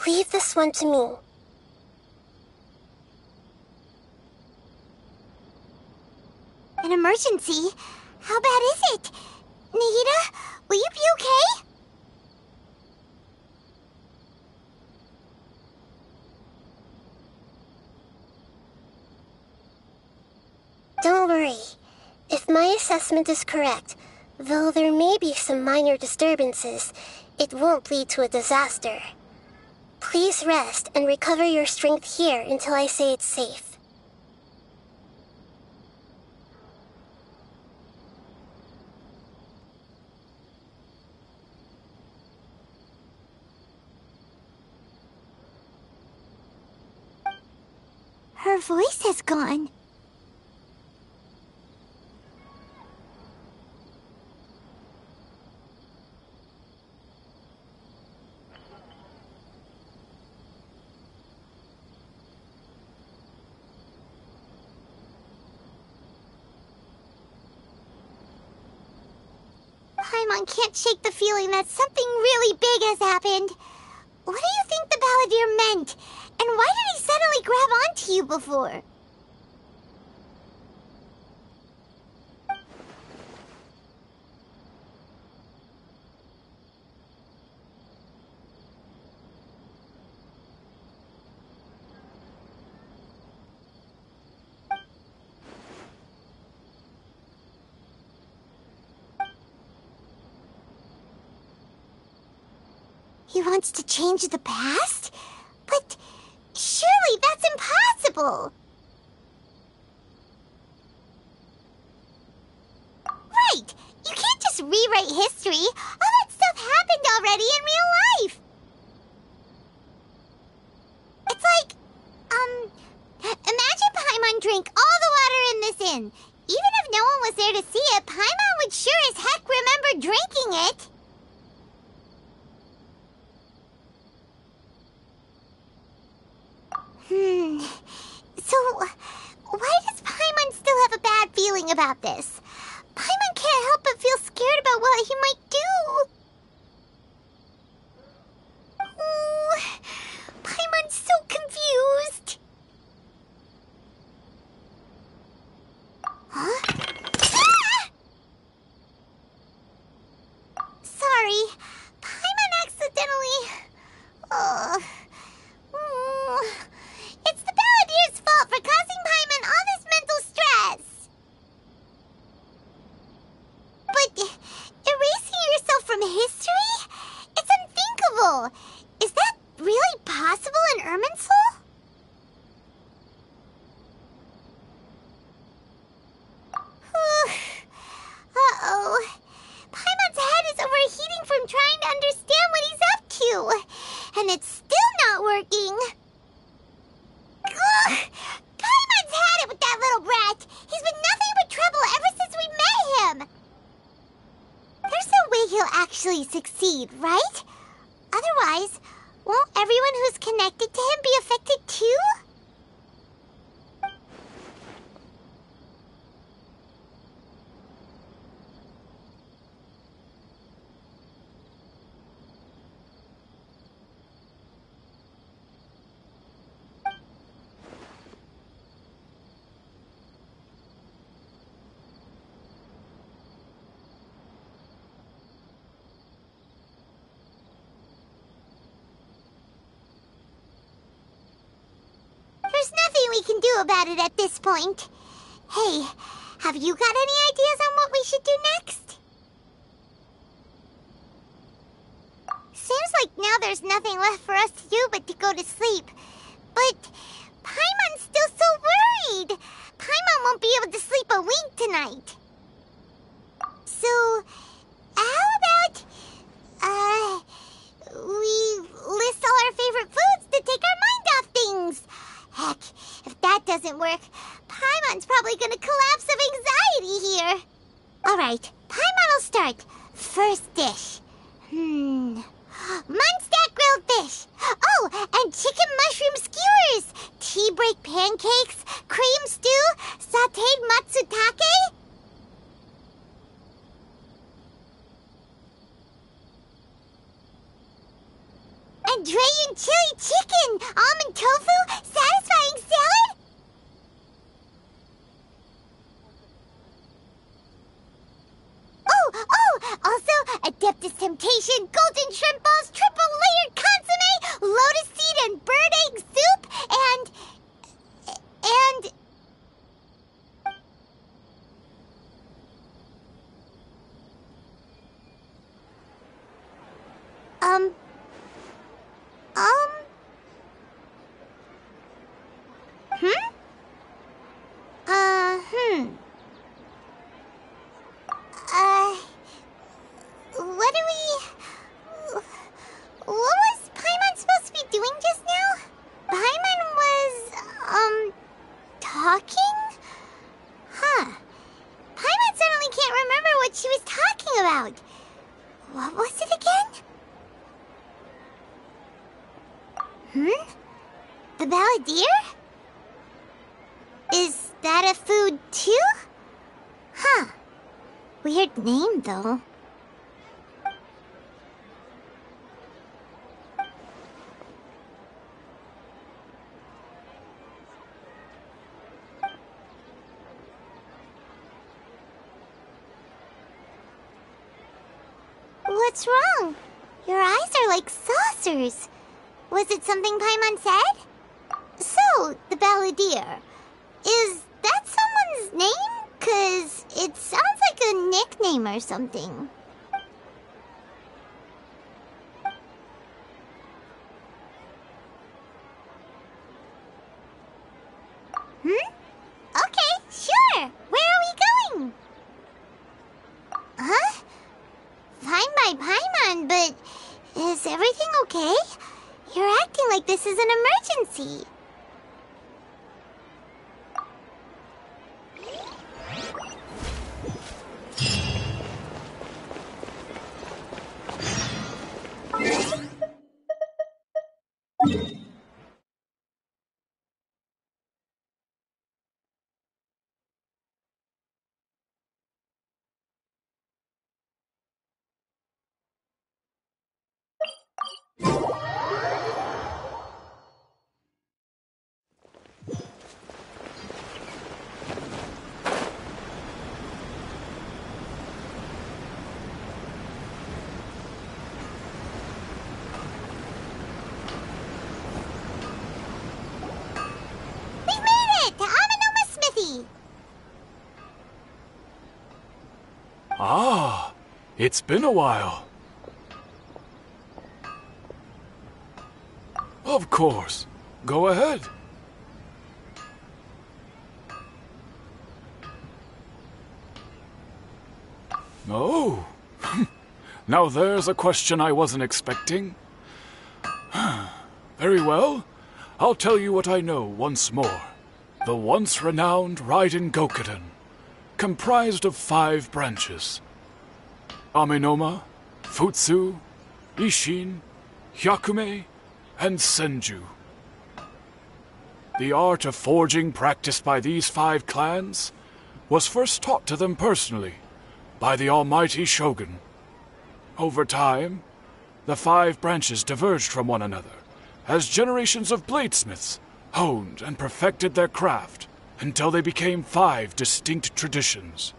Leave this one to me. An emergency? How bad is it? Nahida, will you be okay? Don't worry. If my assessment is correct, though there may be some minor disturbances, it won't lead to a disaster. Please rest and recover your strength here until I say it's safe. Her voice has gone. Paimon can't shake the feeling that something really big has happened. What do you think the Balladeer meant? And why did he suddenly grab onto you before? He wants to change the past? But surely that's impossible! Right! You can't just rewrite history! All that stuff happened already in real life! It's like, imagine Paimon drank all the water in this inn. Even if no one was there to see it, Paimon would sure as heck remember drinking it! So, why does Paimon still have a bad feeling about this? Paimon can't help but feel scared about what he might do. actually succeed, right? Otherwise, won't everyone who's connected to him be affected too? There's nothing we can do about it at this point. Hey, have you got any ideas on what we should do next? Seems like now there's nothing left for us to do but to go to sleep. But Paimon's still so worried. Paimon won't be able to sleep a wink tonight. So, how about, we list all our favorite foods to take our mind off things? Heck, if that doesn't work, Paimon's probably gonna collapse of anxiety here. Alright, Paimon will start. First dish. Munstack grilled fish. Oh, and chicken mushroom skewers. Tea break pancakes. Cream stew. Sauteed matsutake. And Dragon chili chicken. Almond tofu. Satisfying salad. Also, Adeptus Temptation, golden shrimp balls, triple layered consomme, lotus seed and bird egg soup, and... What was Paimon supposed to be doing just now? Paimon was, talking? Huh. Paimon suddenly can't remember what she was talking about. What was it again? The balladeer? Is that a food too? Huh. Weird name, though. What's wrong? Your eyes are like saucers. Was it something Paimon said? So, the balladeer. Is that someone's name? 'Cause it sounds like a nickname or something. Okay, sure. Where are we going? Huh? Fine by Paimon, but is everything okay? You're acting like this is an emergency. Ah, it's been a while. Of course. Go ahead. Oh. Now there's a question I wasn't expecting. Very well. I'll tell you what I know once more. The once renowned Raiden Gokuden, comprised of 5 branches. Amenoma, Futsu, Ishin, Hyakume, and Senju. The art of forging practiced by these 5 clans was first taught to them personally by the almighty Shogun. Over time, the 5 branches diverged from one another as generations of bladesmiths honed and perfected their craft until they became 5 distinct traditions.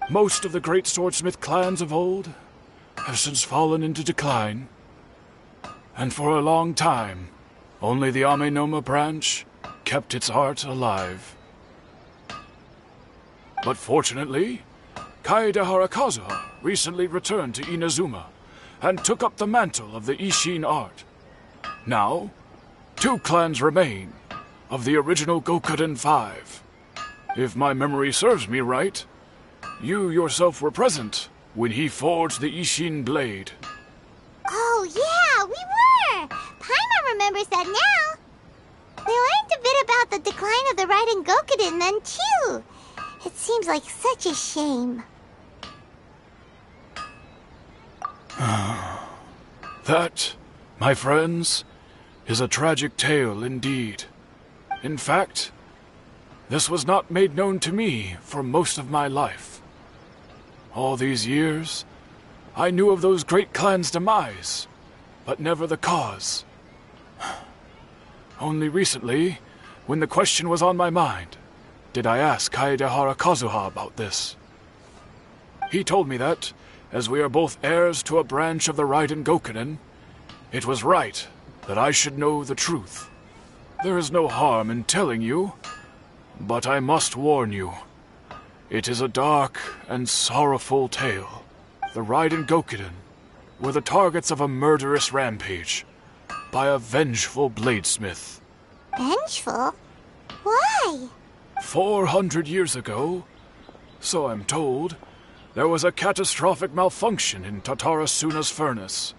Most of the great swordsmith clans of old have since fallen into decline, and for a long time, only the Amenoma branch kept its art alive. But fortunately, Kaedehara Kazuha recently returned to Inazuma and took up the mantle of the Ishin art. Now, 2 clans remain of the original Gokuden 5. If my memory serves me right, you yourself were present when he forged the Ishin blade. Oh, yeah, we were! Paimon remembers that now. We learned a bit about the decline of the Raiden Gokuden then, too. It seems like such a shame. That, my friends, is a tragic tale indeed. In fact, this was not made known to me for most of my life. All these years, I knew of those great clans' demise, but never the cause. Only recently, when the question was on my mind, did I ask Kaedehara Kazuha about this. He told me that, as we are both heirs to a branch of the Raiden Gokuden, it was right that I should know the truth. There is no harm in telling you, but I must warn you. It is a dark and sorrowful tale. The Raiden Gokuden were the targets of a murderous rampage by a vengeful bladesmith. Vengeful? Why? 400 years ago, so I'm told, there was a catastrophic malfunction in Tatarasuna's furnace.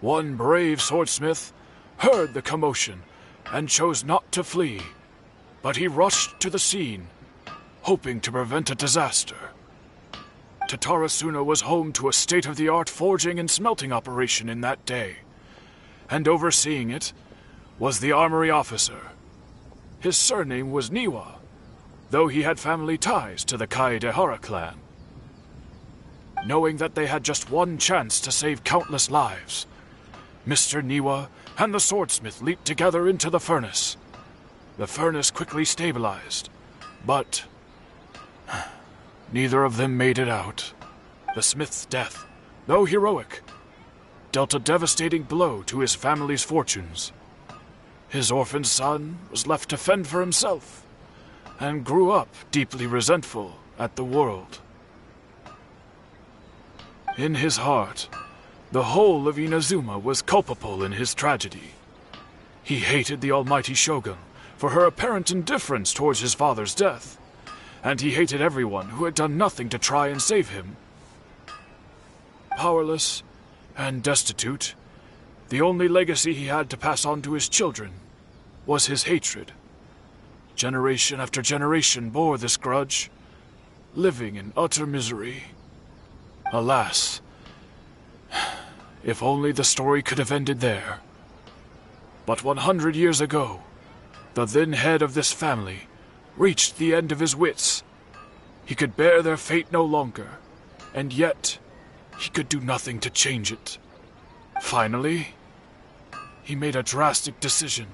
One brave swordsmith heard the commotion and chose not to flee, but he rushed to the scene, hoping to prevent a disaster. Tatarasuna was home to a state-of-the-art forging and smelting operation in that day, and overseeing it was the armory officer. His surname was Niwa, though he had family ties to the Kaedehara clan. Knowing that they had just one chance to save countless lives, Mr. Niwa and the swordsmith leaped together into the furnace. The furnace quickly stabilized, but neither of them made it out. The smith's death, though heroic, dealt a devastating blow to his family's fortunes. His orphaned son was left to fend for himself, and grew up deeply resentful at the world. In his heart, the whole of Inazuma was culpable in his tragedy. He hated the almighty Shogun for her apparent indifference towards his father's death, and he hated everyone who had done nothing to try and save him. Powerless and destitute, the only legacy he had to pass on to his children was his hatred. Generation after generation bore this grudge, living in utter misery. Alas, if only the story could have ended there. But 100 years ago, the then head of this family reached the end of his wits. He could bear their fate no longer, and yet he could do nothing to change it. Finally, he made a drastic decision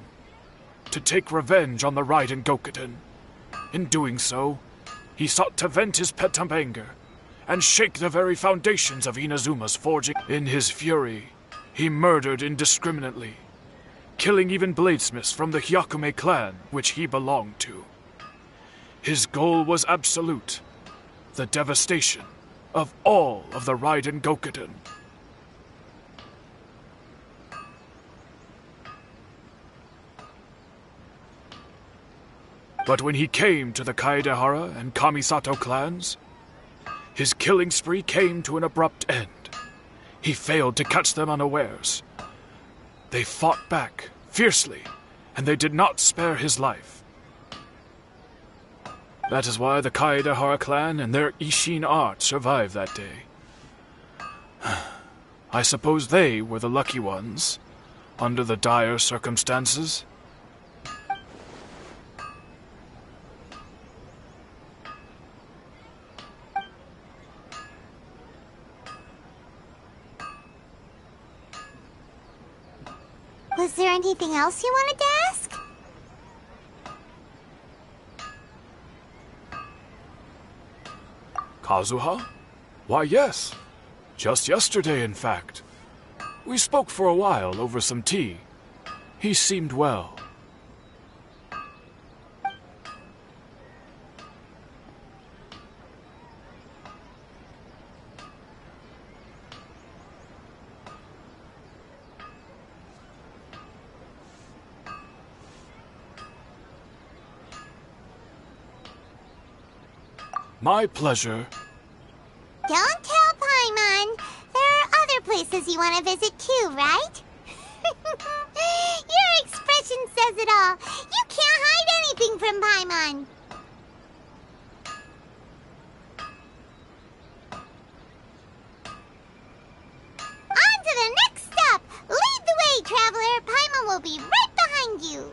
to take revenge on the Raiden Gokuden. In doing so, he sought to vent his pent-up anger and shake the very foundations of Inazuma's forging. In his fury, he murdered indiscriminately, killing even bladesmiths from the Hyakume clan, which he belonged to. His goal was absolute, the devastation of all of the Raiden Gokuden. But when he came to the Kaedehara and Kamisato clans, his killing spree came to an abrupt end. He failed to catch them unawares. They fought back fiercely, and they did not spare his life. That is why the Kaedahara clan and their Ishin art survived that day. I suppose they were the lucky ones, under the dire circumstances. Was there anything else you wanted to ask? Kazuha? Why, yes. Just yesterday, in fact. We spoke for a while over some tea. He seemed well. My pleasure. Don't tell Paimon. There are other places you want to visit too, right? Your expression says it all. You can't hide anything from Paimon. On to the next stop. Lead the way, traveler. Paimon will be right behind you.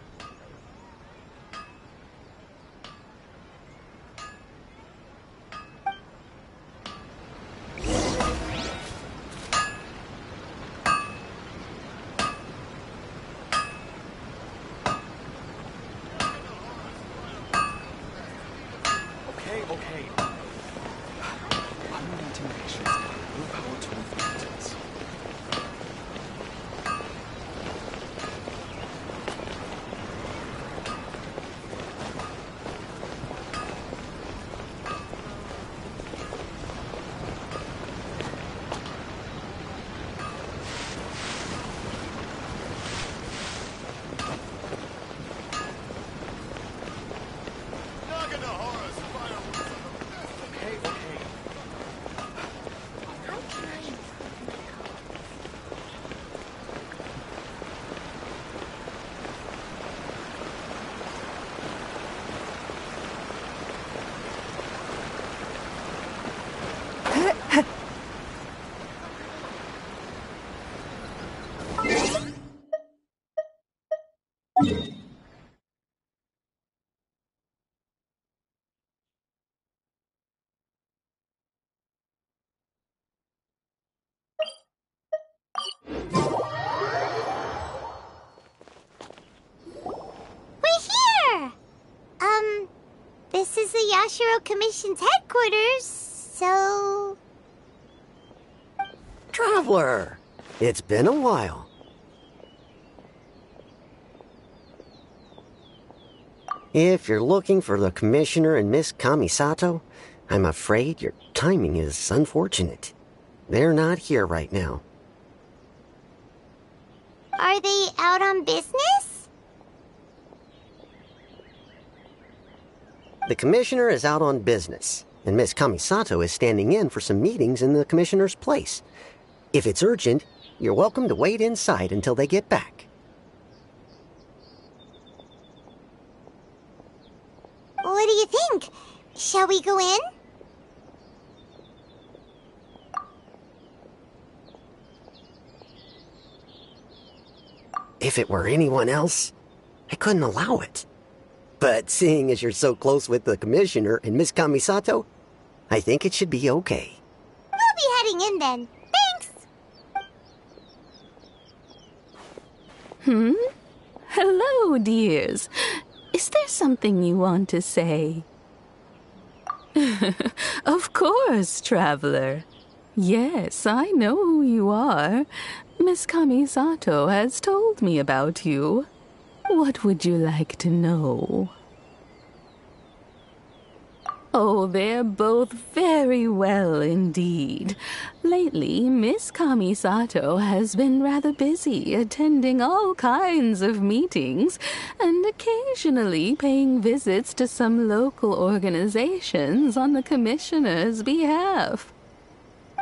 This is the Yashiro Commission's headquarters, so... Traveler! It's been a while. If you're looking for the Commissioner and Miss Kamisato, I'm afraid your timing is unfortunate. They're not here right now. Are they out on business? The Commissioner is out on business, and Miss Kamisato is standing in for some meetings in the Commissioner's place. If it's urgent, you're welcome to wait inside until they get back. What do you think? Shall we go in? If it were anyone else, I couldn't allow it. But seeing as you're so close with the Commissioner and Miss Kamisato, I think it should be okay. We'll be heading in then. Thanks! Hello, dears. Is there something you want to say? Of course, traveler. Yes, I know who you are. Miss Kamisato has told me about you. What would you like to know? Oh, they're both very well indeed. Lately, Miss Kamisato has been rather busy attending all kinds of meetings and occasionally paying visits to some local organizations on the Commissioner's behalf.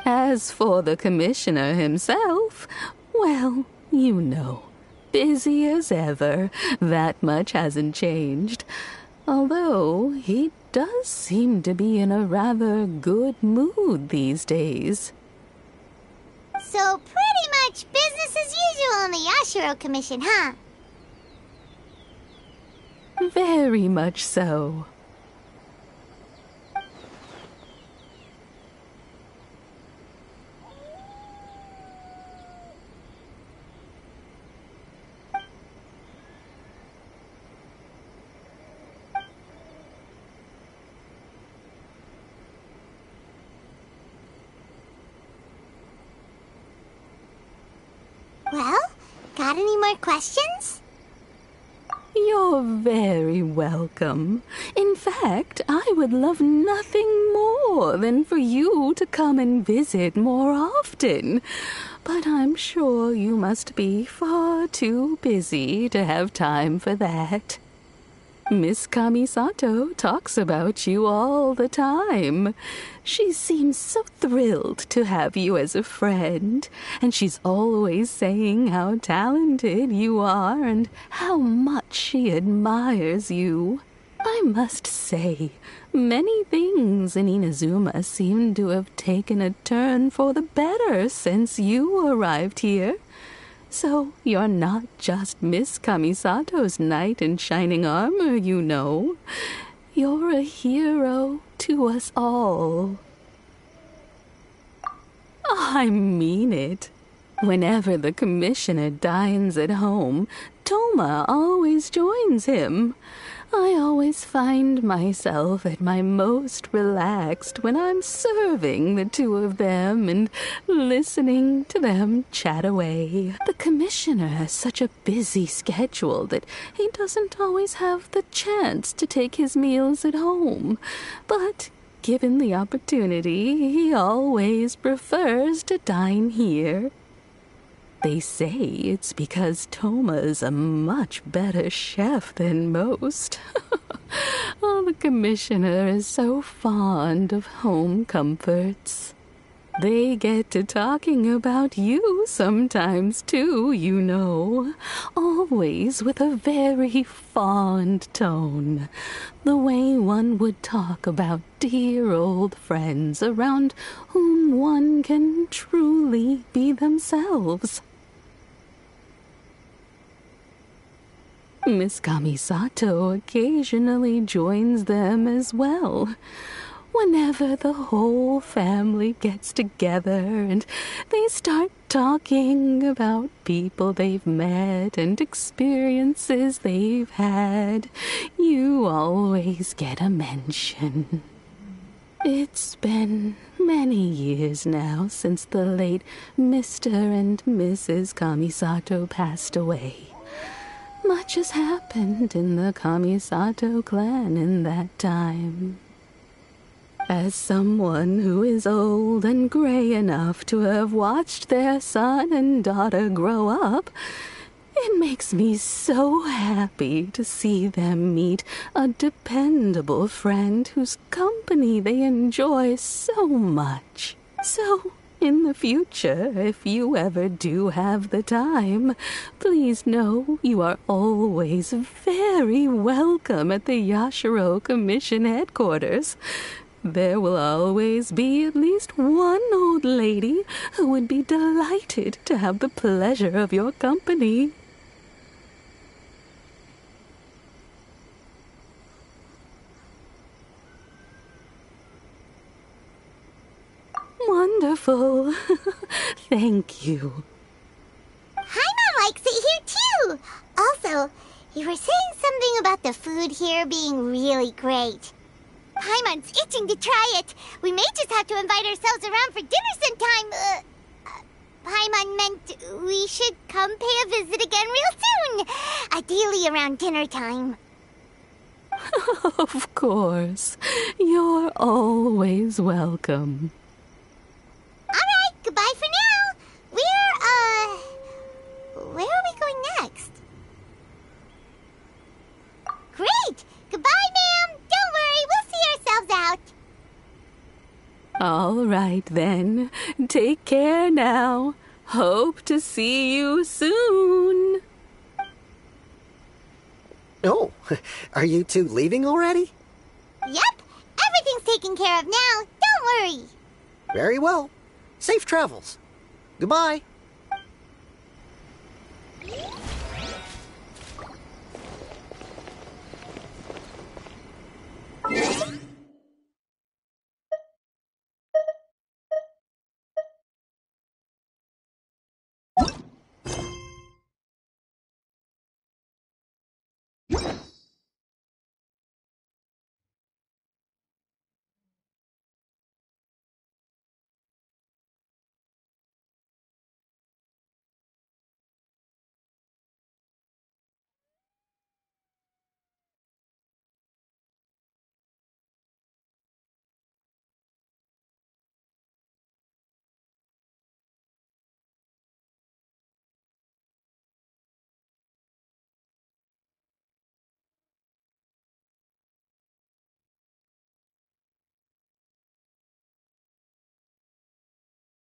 As for the Commissioner himself, well, you know, busy as ever. That much hasn't changed. Although he does seem to be in a rather good mood these days. So pretty much business as usual in the Yashiro Commission, huh? Very much so. Well, got any more questions? You're very welcome. In fact, I would love nothing more than for you to come and visit more often. But I'm sure you must be far too busy to have time for that. Miss Kamisato talks about you all the time. She seems so thrilled to have you as a friend, and she's always saying how talented you are and how much she admires you. I must say, many things in Inazuma seem to have taken a turn for the better since you arrived here. So you're not just Miss Kamisato's knight in shining armor, you know. You're a hero to us all. I mean it. Whenever the commissioner dines at home, Toma always joins him. I always find myself at my most relaxed when I'm serving the two of them and listening to them chat away. The commissioner has such a busy schedule that he doesn't always have the chance to take his meals at home. But given the opportunity, he always prefers to dine here. They say it's because Toma's a much better chef than most. Oh, the commissioner is so fond of home comforts. They get to talking about you sometimes, too, you know. Always with a very fond tone. The way one would talk about dear old friends around whom one can truly be themselves. Miss Kamisato occasionally joins them as well. Whenever the whole family gets together and they start talking about people they've met and experiences they've had, you always get a mention. It's been many years now since the late Mr. and Mrs. Kamisato passed away. Much has happened in the Kamisato clan in that time. As someone who is old and gray enough to have watched their son and daughter grow up, it makes me so happy to see them meet a dependable friend whose company they enjoy so much. So, in the future, if you ever do have the time, please know you are always very welcome at the Yashiro Commission headquarters. There will always be at least one old lady who would be delighted to have the pleasure of your company. Wonderful. Thank you. Paimon likes it here too. Also, you were saying something about the food here being really great. Paimon's itching to try it. We may just have to invite ourselves around for dinner sometime. Paimon meant we should come pay a visit again real soon. Ideally around dinner time. Of course. You're always welcome. Alright, goodbye for now. Where are we going next? Great! Goodbye, ma'am! Don't worry, we'll see ourselves out. All right, then. Take care now. Hope to see you soon. Oh, are you two leaving already? Yep, everything's taken care of now. Don't worry. Very well. Safe travels. Goodbye.